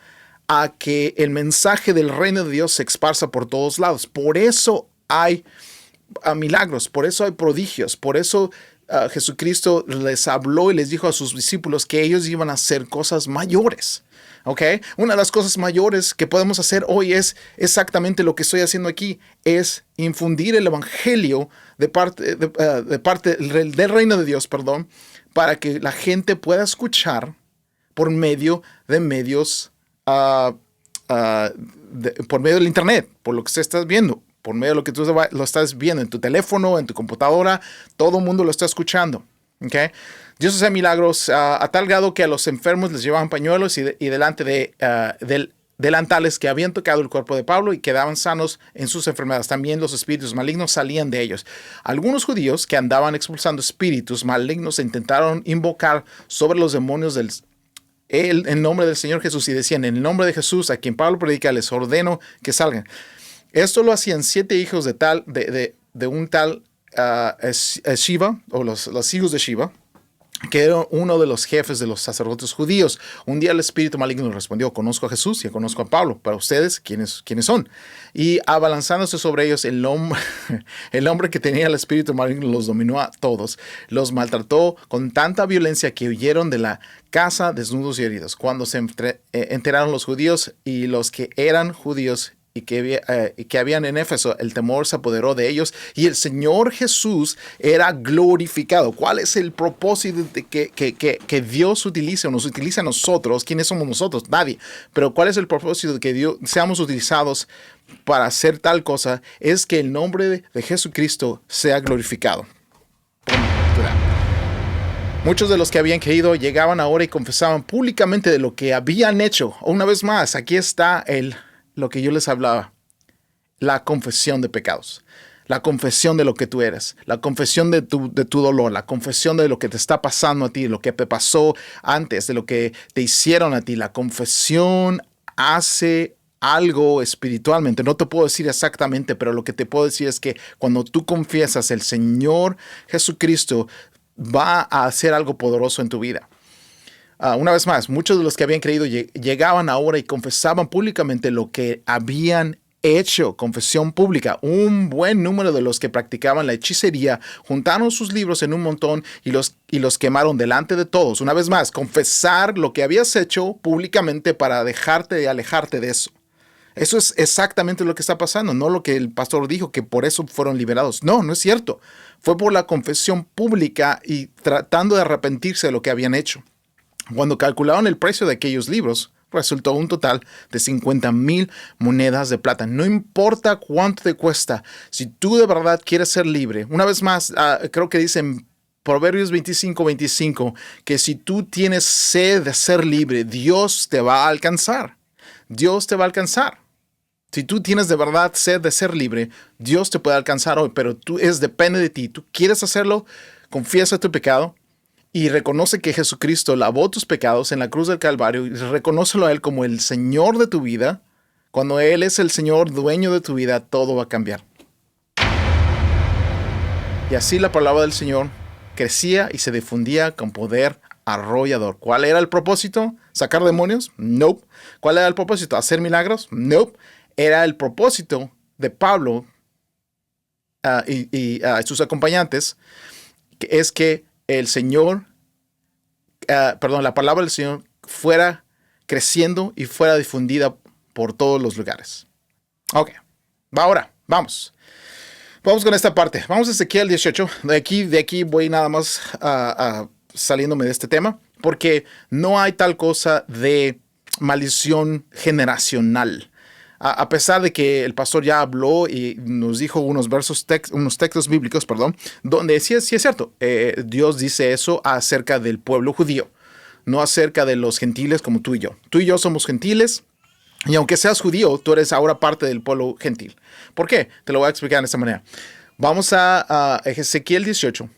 a que el mensaje del reino de Dios se esparza por todos lados. Por eso hay milagros, por eso hay prodigios, por eso Jesucristo les habló y les dijo a sus discípulos que ellos iban a hacer cosas mayores. ¿Okay? Una de las cosas mayores que podemos hacer hoy es exactamente lo que estoy haciendo aquí, es infundir el evangelio de parte del reino de Dios, para que la gente pueda escuchar por medio de medios, por medio del internet, por lo que usted está viendo, por medio de lo que tú lo estás viendo en tu teléfono, en tu computadora, todo el mundo lo está escuchando. ¿Okay? Dios hace milagros a tal grado que a los enfermos les llevaban pañuelos y delante de delantales que habían tocado el cuerpo de Pablo y quedaban sanos en sus enfermedades. También los espíritus malignos salían de ellos. Algunos judíos que andaban expulsando espíritus malignos intentaron invocar sobre los demonios en nombre del Señor Jesús y decían: en el nombre de Jesús, a quien Pablo predica, les ordeno que salgan. Esto lo hacían 7 hijos de un tal Shiva, o los hijos de Shiva, que era uno de los jefes de los sacerdotes judíos. Un día el espíritu maligno respondió: conozco a Jesús y conozco a Pablo. Para ustedes, ¿quiénes son? Y abalanzándose sobre ellos, el hombre que tenía el espíritu maligno los dominó a todos. Los maltrató con tanta violencia que huyeron de la casa desnudos y heridos. Cuando se enteraron los judíos y los que eran judíos y que habían en Éfeso, el temor se apoderó de ellos y el Señor Jesús era glorificado. ¿Cuál es el propósito de que Dios utilice o nos utilice a nosotros? ¿Quiénes somos nosotros? Nadie. Pero ¿cuál es el propósito de que Dios seamos utilizados para hacer tal cosa? Es que el nombre de Jesucristo sea glorificado. Muchos de los que habían creído llegaban ahora y confesaban públicamente de lo que habían hecho. Una vez más, aquí está lo que yo les hablaba, la confesión de pecados. La confesión de lo que tú eres, la confesión de tu dolor, la confesión de lo que te está pasando a ti, lo que te pasó antes, de lo que te hicieron a ti. La confesión hace algo espiritualmente. No te puedo decir exactamente, pero lo que te puedo decir es que cuando tú confiesas, el Señor Jesucristo va a hacer algo poderoso en tu vida. Una vez más, muchos de los que habían creído llegaban ahora y confesaban públicamente lo que habían hecho, confesión pública. Un buen número de los que practicaban la hechicería juntaron sus libros en un montón y los quemaron delante de todos. Una vez más, confesar lo que habías hecho públicamente para dejarte y alejarte de eso. Eso es exactamente lo que está pasando, no lo que el pastor dijo, que por eso fueron liberados. No, no es cierto. Fue por la confesión pública y tratando de arrepentirse de lo que habían hecho. Cuando calcularon el precio de aquellos libros, resultó un total de 50,000 monedas de plata. No importa cuánto te cuesta, si tú de verdad quieres ser libre. Una vez más, creo que dicen Proverbios 25:25, que si tú tienes sed de ser libre, Dios te va a alcanzar. Dios te va a alcanzar. Si tú tienes de verdad sed de ser libre, Dios te puede alcanzar hoy, pero depende de ti. Tú quieres hacerlo, confiesa tu pecado y reconoce que Jesucristo lavó tus pecados en la cruz del Calvario y reconócelo a Él como el Señor de tu vida. Cuando Él es el Señor, dueño de tu vida, todo va a cambiar. Y así la palabra del Señor crecía y se difundía con poder arrollador. ¿Cuál era el propósito? ¿Sacar demonios? Nope. ¿Cuál era el propósito? ¿Hacer milagros? Nope. Era el propósito de Pablo y sus acompañantes, que es que el Señor, la palabra del Señor fuera creciendo y fuera difundida por todos los lugares. Ok, ahora, vamos con esta parte. Vamos a Ezequiel 18. De aquí voy nada más saliéndome de este tema, porque no hay tal cosa de maldición generacional. A pesar de que el pastor ya habló y nos dijo unos textos bíblicos, donde sí es cierto, Dios dice eso acerca del pueblo judío, no acerca de los gentiles como tú y yo. Tú y yo somos gentiles, y aunque seas judío, tú eres ahora parte del pueblo gentil. ¿Por qué? Te lo voy a explicar de esta manera. Vamos a Ezequiel 18.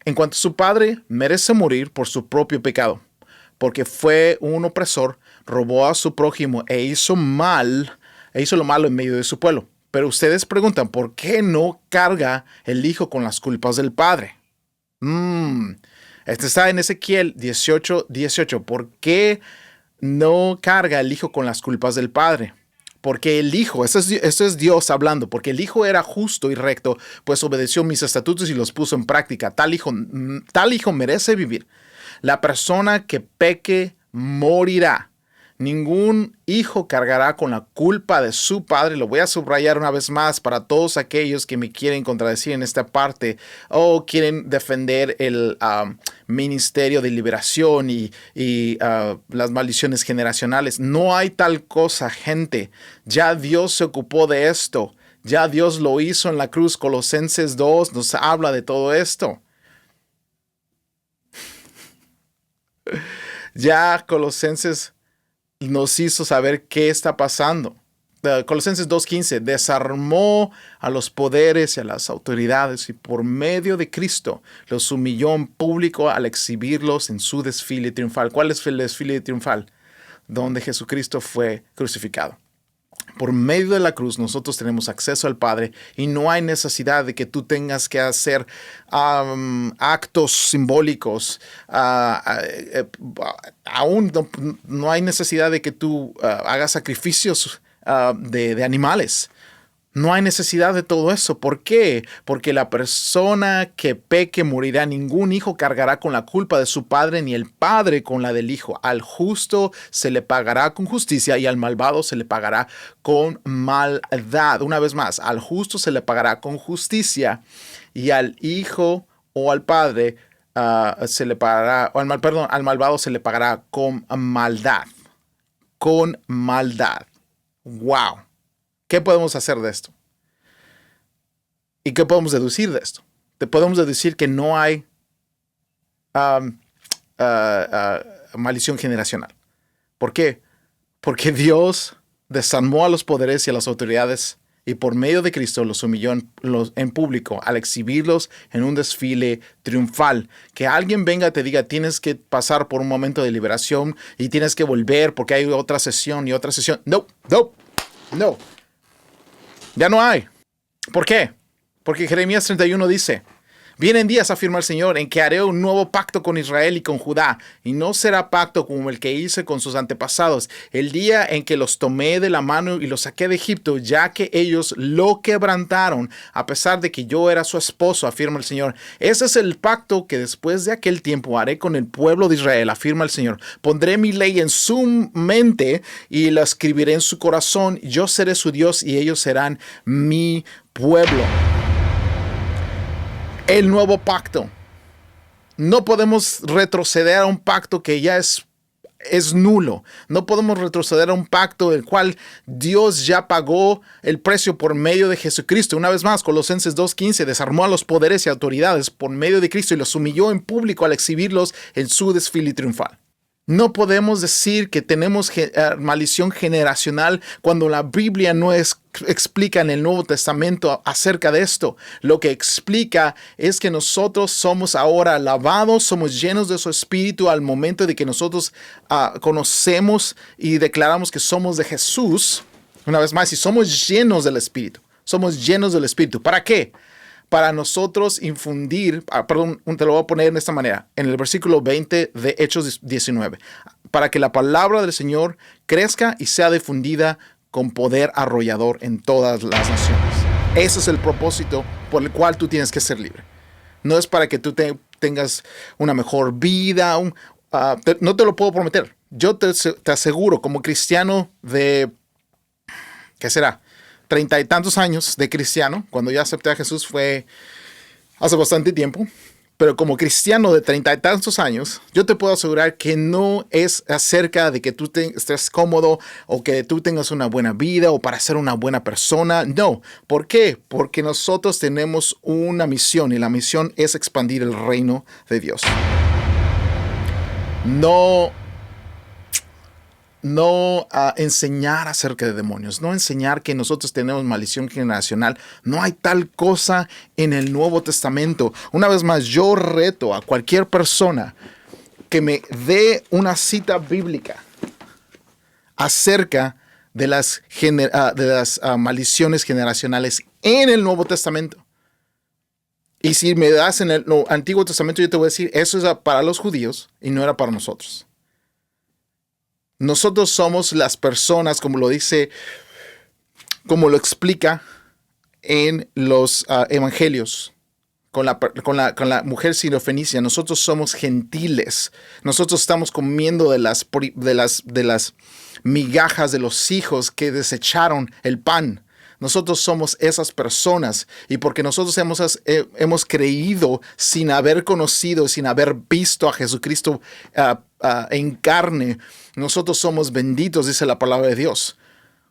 En cuanto su padre merece morir por su propio pecado, porque fue un opresor, robó a su prójimo e hizo lo malo en medio de su pueblo. Pero ustedes preguntan, ¿por qué no carga el hijo con las culpas del padre? Este está en Ezequiel 18. ¿Por qué no carga el hijo con las culpas del padre? Porque el hijo, esto es Dios hablando, porque el hijo era justo y recto, pues obedeció mis estatutos y los puso en práctica. Tal hijo merece vivir. La persona que peque morirá. Ningún hijo cargará con la culpa de su padre. Lo voy a subrayar una vez más para todos aquellos que me quieren contradecir en esta parte o quieren defender el ministerio de liberación y las maldiciones generacionales. No hay tal cosa, gente. Ya Dios se ocupó de esto. Ya Dios lo hizo en la cruz. Colosenses 2 nos habla de todo esto. Ya Colosenses nos hizo saber qué está pasando. Colosenses 2:15 desarmó a los poderes y a las autoridades y por medio de Cristo los humilló en público al exhibirlos en su desfile triunfal. ¿Cuál es el desfile triunfal? Donde Jesucristo fue crucificado. Por medio de la cruz nosotros tenemos acceso al Padre y no hay necesidad de que tú tengas que hacer actos simbólicos. Aún no hay necesidad de que tú hagas sacrificios de animales. No hay necesidad de todo eso. ¿Por qué? Porque la persona que peque morirá. Ningún hijo cargará con la culpa de su padre, ni el padre con la del hijo. Al justo se le pagará con justicia y al malvado se le pagará con maldad. Una vez más, al justo se le pagará con justicia y al hijo o al padre se le pagará, o al malvado se le pagará con maldad. Con maldad. ¡Wow! ¿Qué podemos hacer de esto? ¿Y qué podemos deducir de esto? Podemos deducir que no hay maldición generacional. ¿Por qué? Porque Dios desarmó a los poderes y a las autoridades y por medio de Cristo los humilló en público al exhibirlos en un desfile triunfal. Que alguien venga y te diga, tienes que pasar por un momento de liberación y tienes que volver porque hay otra sesión y otra sesión. No. Ya no hay. ¿Por qué? Porque Jeremías 31 dice, vienen días, afirma el Señor, en que haré un nuevo pacto con Israel y con Judá, y no será pacto como el que hice con sus antepasados, el día en que los tomé de la mano y los saqué de Egipto, ya que ellos lo quebrantaron, a pesar de que yo era su esposo, afirma el Señor. Ese es el pacto que después de aquel tiempo haré con el pueblo de Israel, afirma el Señor. Pondré mi ley en su mente y la escribiré en su corazón. Yo seré su Dios y ellos serán mi pueblo. El nuevo pacto. No podemos retroceder a un pacto que ya es nulo. No podemos retroceder a un pacto del cual Dios ya pagó el precio por medio de Jesucristo. Una vez más, Colosenses 2:15 desarmó a los poderes y autoridades por medio de Cristo y los humilló en público al exhibirlos en su desfile triunfal. No podemos decir que tenemos maldición generacional cuando la Biblia no explica en el Nuevo Testamento acerca de esto. Lo que explica es que nosotros somos ahora lavados, somos llenos de su Espíritu al momento de que nosotros conocemos y declaramos que somos de Jesús. Una vez más, si somos llenos del Espíritu, somos llenos del Espíritu. ¿Para qué? Para nosotros infundir, te lo voy a poner de esta manera, en el versículo 20 de Hechos 19, para que la palabra del Señor crezca y sea difundida con poder arrollador en todas las naciones. Ese es el propósito por el cual tú tienes que ser libre. No es para que tú tengas una mejor vida, no te lo puedo prometer. Yo te aseguro, como cristiano de, ¿qué será?, 30 y tantos años de cristiano, cuando yo acepté a Jesús fue hace bastante tiempo, pero como cristiano de 30 y tantos años, yo te puedo asegurar que no es acerca de que tú estés cómodo o que tú tengas una buena vida o para ser una buena persona. No. ¿Por qué? Porque nosotros tenemos una misión y la misión es expandir el reino de Dios. No enseñar acerca de demonios, no enseñar que nosotros tenemos maldición generacional. No hay tal cosa en el Nuevo Testamento. Una vez más, yo reto a cualquier persona que me dé una cita bíblica acerca de las maldiciones generacionales en el Nuevo Testamento. Y si me das en el Antiguo Testamento, yo te voy a decir, eso es para los judíos y no era para nosotros. Nosotros somos las personas, como lo dice, como lo explica en los evangelios, con la mujer sirofenicia. Nosotros somos gentiles. Nosotros estamos comiendo de las migajas de los hijos que desecharon el pan. Nosotros somos esas personas, y porque nosotros hemos creído sin haber conocido, sin haber visto a Jesucristo en carne, nosotros somos benditos, dice la palabra de Dios.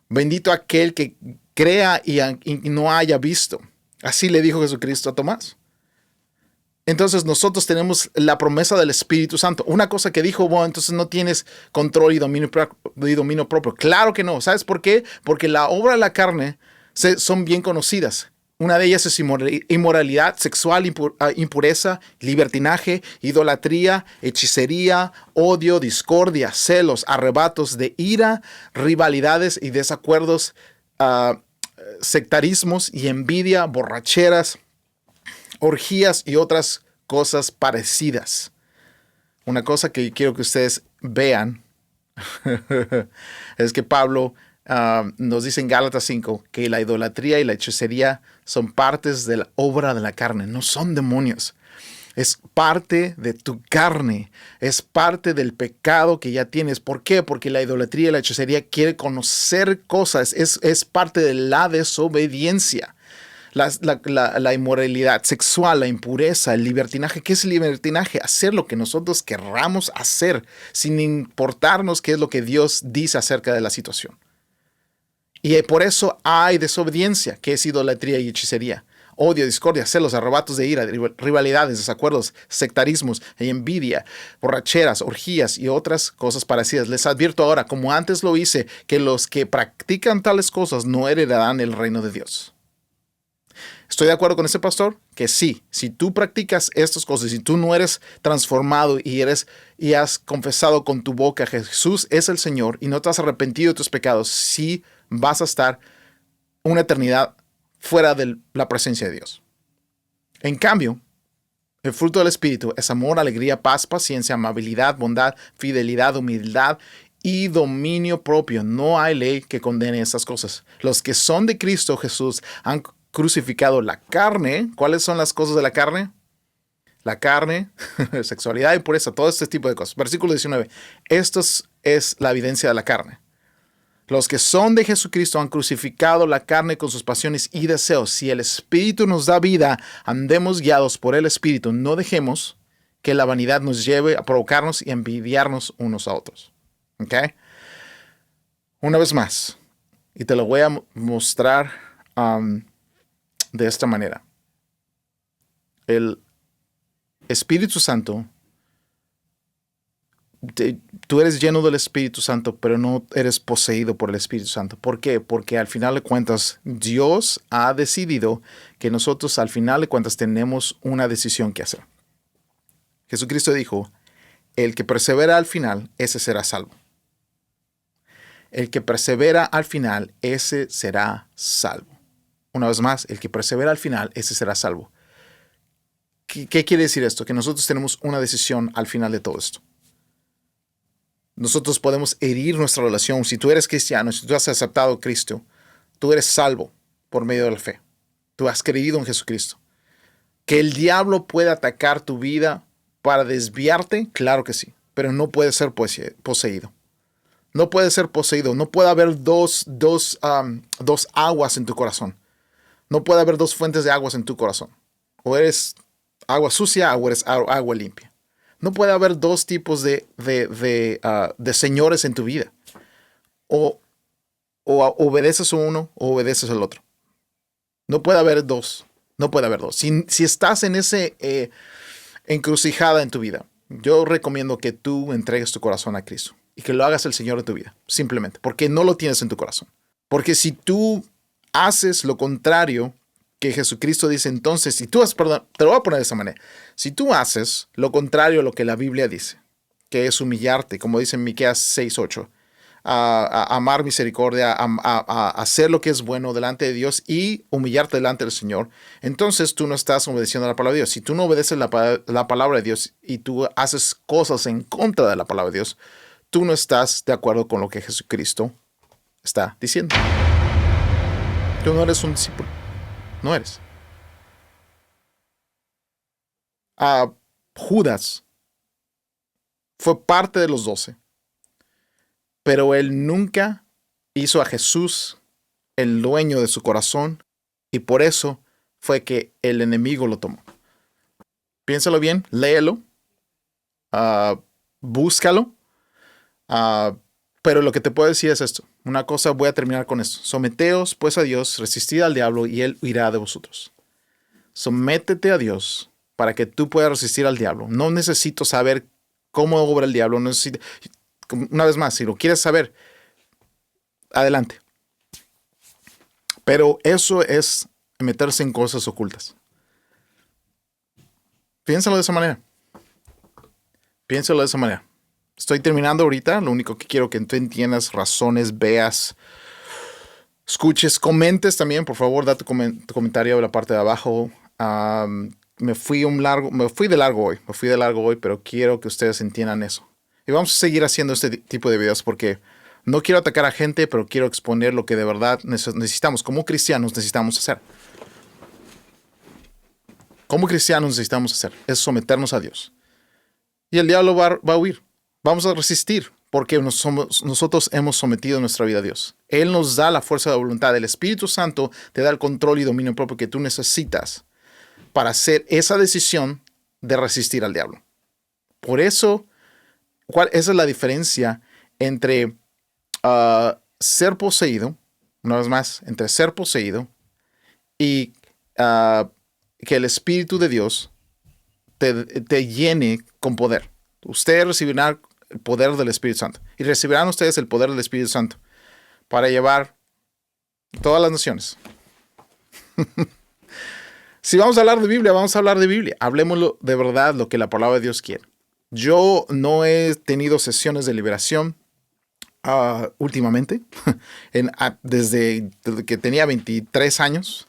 Bendito aquel que crea y no haya visto. Así le dijo Jesucristo a Tomás. Entonces nosotros tenemos la promesa del Espíritu Santo. Una cosa que dijo, bueno, entonces no tienes control y dominio propio. Claro que no. ¿Sabes por qué? Porque la obra de la carne son bien conocidas. Una de ellas es inmoralidad sexual, impureza, libertinaje, idolatría, hechicería, odio, discordia, celos, arrebatos de ira, rivalidades y desacuerdos, sectarismos y envidia, borracheras, orgías y otras cosas parecidas. Una cosa que quiero que ustedes vean es que Pablo nos dice en Gálatas 5 que la idolatría y la hechicería son partes de la obra de la carne, no son demonios. Es parte de tu carne, es parte del pecado que ya tienes. ¿Por qué? Porque la idolatría y la hechicería quiere conocer cosas, es parte de la desobediencia. La inmoralidad sexual, la impureza, el libertinaje. ¿Qué es el libertinaje? Hacer lo que nosotros querramos hacer sin importarnos qué es lo que Dios dice acerca de la situación. Y por eso hay desobediencia, que es idolatría y hechicería. odio, discordia, celos, arrebatos de ira, rivalidades, desacuerdos, sectarismos y envidia, borracheras, orgías y otras cosas parecidas. Les advierto ahora, como antes lo hice, que los que practican tales cosas no heredarán el reino de Dios. ¿Estoy de acuerdo con ese pastor? Que sí, si tú practicas estas cosas, si tú no eres transformado y has confesado con tu boca que Jesús es el Señor y no te has arrepentido de tus pecados, sí vas a estar una eternidad fuera de la presencia de Dios. En cambio, el fruto del Espíritu es amor, alegría, paz, paciencia, amabilidad, bondad, fidelidad, humildad y dominio propio. No hay ley que condene estas cosas. Los que son de Cristo Jesús han crucificado la carne. ¿Cuáles son las cosas de la carne? La carne, sexualidad y pureza, todo este tipo de cosas. Versículo 19. Esto es la evidencia de la carne. Los que son de Jesucristo han crucificado la carne con sus pasiones y deseos. Si el Espíritu nos da vida, andemos guiados por el Espíritu. No dejemos que la vanidad nos lleve a provocarnos y envidiarnos unos a otros. ¿Ok? Una vez más, y te lo voy a mostrar de esta manera. El Espíritu Santo, tú eres lleno del Espíritu Santo, pero no eres poseído por el Espíritu Santo. ¿Por qué? Porque al final de cuentas, Dios ha decidido que nosotros al final de cuentas tenemos una decisión que hacer. Jesucristo dijo, el que persevera al final, ese será salvo. El que persevera al final, ese será salvo. Una vez más, el que persevera al final, ese será salvo. ¿Qué quiere decir esto? Que nosotros tenemos una decisión al final de todo esto. Nosotros podemos herir nuestra relación. Si tú eres cristiano, si tú has aceptado a Cristo, tú eres salvo por medio de la fe. Tú has creído en Jesucristo. ¿Que el diablo pueda atacar tu vida para desviarte? Claro que sí, pero no puede ser poseído. No puede ser poseído. No puede haber dos aguas en tu corazón. No puede haber dos fuentes de aguas en tu corazón. O eres agua sucia o eres agua limpia. No puede haber dos tipos de señores en tu vida. O obedeces a uno o obedeces al otro. No puede haber dos. No puede haber dos. Si estás en ese encrucijada en tu vida, yo recomiendo que tú entregues tu corazón a Cristo y que lo hagas el Señor de tu vida. Simplemente. Porque no lo tienes en tu corazón. Porque si tú haces lo contrario que Jesucristo dice, entonces, si tú perdón, te lo voy a poner de esa manera. Si tú haces lo contrario a lo que la Biblia dice, que es humillarte, como dice en Miqueas 6:8, a amar misericordia, a hacer lo que es bueno delante de Dios y humillarte delante del Señor, entonces tú no estás obedeciendo a la palabra de Dios. Si tú no obedeces la palabra de Dios y tú haces cosas en contra de la palabra de Dios, tú no estás de acuerdo con lo que Jesucristo está diciendo. Tú no eres un discípulo. No eres. Judas fue parte de los 12, pero él nunca hizo a Jesús el dueño de su corazón y por eso fue que el enemigo lo tomó. Piénsalo bien, léelo, búscalo, pero lo que te puedo decir es esto. Una cosa, voy a terminar con esto. Someteos pues a Dios, resistid al diablo y él huirá de vosotros. Sométete a Dios para que tú puedas resistir al diablo. No necesito saber cómo obra el diablo. Una vez más, si lo quieres saber, adelante. Pero eso es meterse en cosas ocultas. Piénsalo de esa manera. Piénsalo de esa manera. Estoy terminando ahorita. Lo único que quiero que tú entiendas, razones, veas, escuches, comentes también. Por favor, da tu comentario en la parte de abajo. Me fui de largo hoy, pero quiero que ustedes entiendan eso. Y vamos a seguir haciendo este tipo de videos porque no quiero atacar a gente, pero quiero exponer lo que de verdad necesitamos. Como cristianos necesitamos hacer. Como cristianos necesitamos hacer. Es someternos a Dios. Y el diablo va a huir. Vamos a resistir porque nosotros hemos sometido nuestra vida a Dios. Él nos da la fuerza de voluntad. El Espíritu Santo te da el control y dominio propio que tú necesitas para hacer esa decisión de resistir al diablo. Por eso, esa es la diferencia entre ser poseído, una vez más, entre ser poseído y que el Espíritu de Dios te llene con poder. Ustedes recibirán el poder del Espíritu Santo. Y recibirán ustedes el poder del Espíritu Santo para llevar todas las naciones. Si vamos a hablar de Biblia, vamos a hablar de Biblia. Hablemoslo de verdad, lo que la palabra de Dios quiere. Yo no he tenido sesiones de liberación últimamente, desde que tenía 23 años,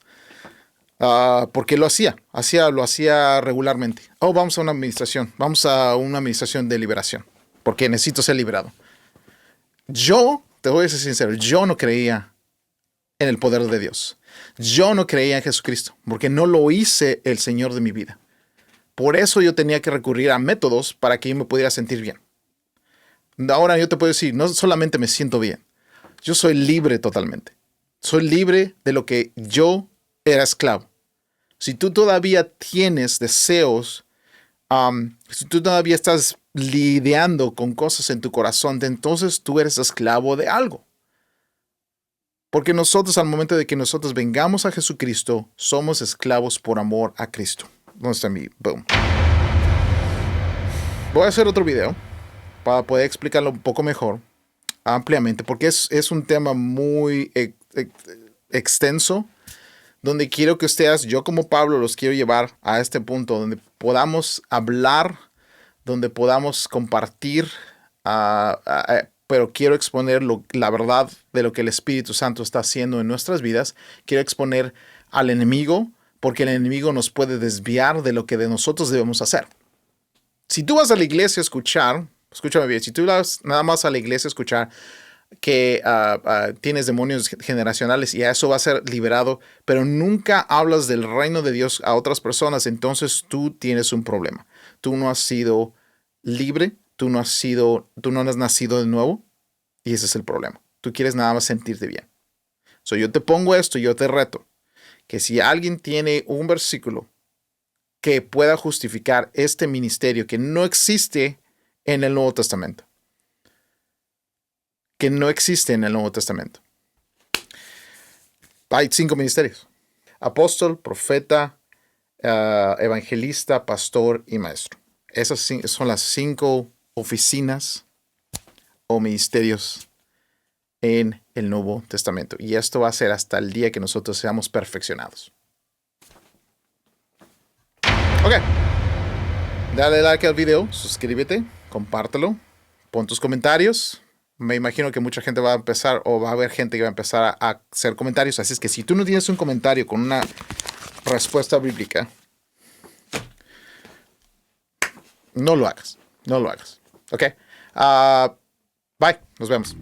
porque lo hacía regularmente. Vamos a una administración de liberación, porque necesito ser liberado. Yo, te voy a ser sincero, yo no creía en el poder de Dios. Yo no creía en Jesucristo, porque no lo hice el Señor de mi vida. Por eso yo tenía que recurrir a métodos para que yo me pudiera sentir bien. Ahora yo te puedo decir, no solamente me siento bien, yo soy libre totalmente. Soy libre de lo que yo era esclavo. Si tú todavía tienes deseos, si tú todavía estás lidiando con cosas en tu corazón, entonces tú eres esclavo de algo. Porque nosotros, al momento de que nosotros vengamos a Jesucristo, somos esclavos por amor a Cristo. ¿Dónde está mi boom? Voy a hacer otro video para poder explicarlo un poco mejor, ampliamente, porque es un tema muy extenso, donde quiero que ustedes, yo como Pablo, los quiero llevar a este punto, donde podamos hablar, donde podamos compartir, pero quiero exponer la verdad de lo que el Espíritu Santo está haciendo en nuestras vidas. Quiero exponer al enemigo, porque el enemigo nos puede desviar de lo que de nosotros debemos hacer. Si tú vas a la iglesia a escuchar, escúchame bien, si tú vas nada más a la iglesia a escuchar que tienes demonios generacionales y a eso va a ser liberado, pero nunca hablas del reino de Dios a otras personas, entonces tú tienes un problema. Tú no has sido libre, tú no has nacido de nuevo, y ese es el problema. Tú quieres nada más sentirte bien. Yo te pongo esto y yo te reto que si alguien tiene un versículo que pueda justificar este ministerio que no existe en el Nuevo Testamento. Que no existe en el Nuevo Testamento. Hay 5 ministerios: apóstol, profeta, evangelista, pastor y maestro. Esas son las 5 oficinas o ministerios en el Nuevo Testamento. Y esto va a ser hasta el día que nosotros seamos perfeccionados. Ok. Dale like al video, suscríbete, compártelo, pon tus comentarios. Me imagino que mucha gente va a empezar, o va a haber gente que va a empezar a hacer comentarios. Así es que si tú no tienes un comentario con una respuesta bíblica, no lo hagas. No lo hagas. Ok. Bye. Nos vemos.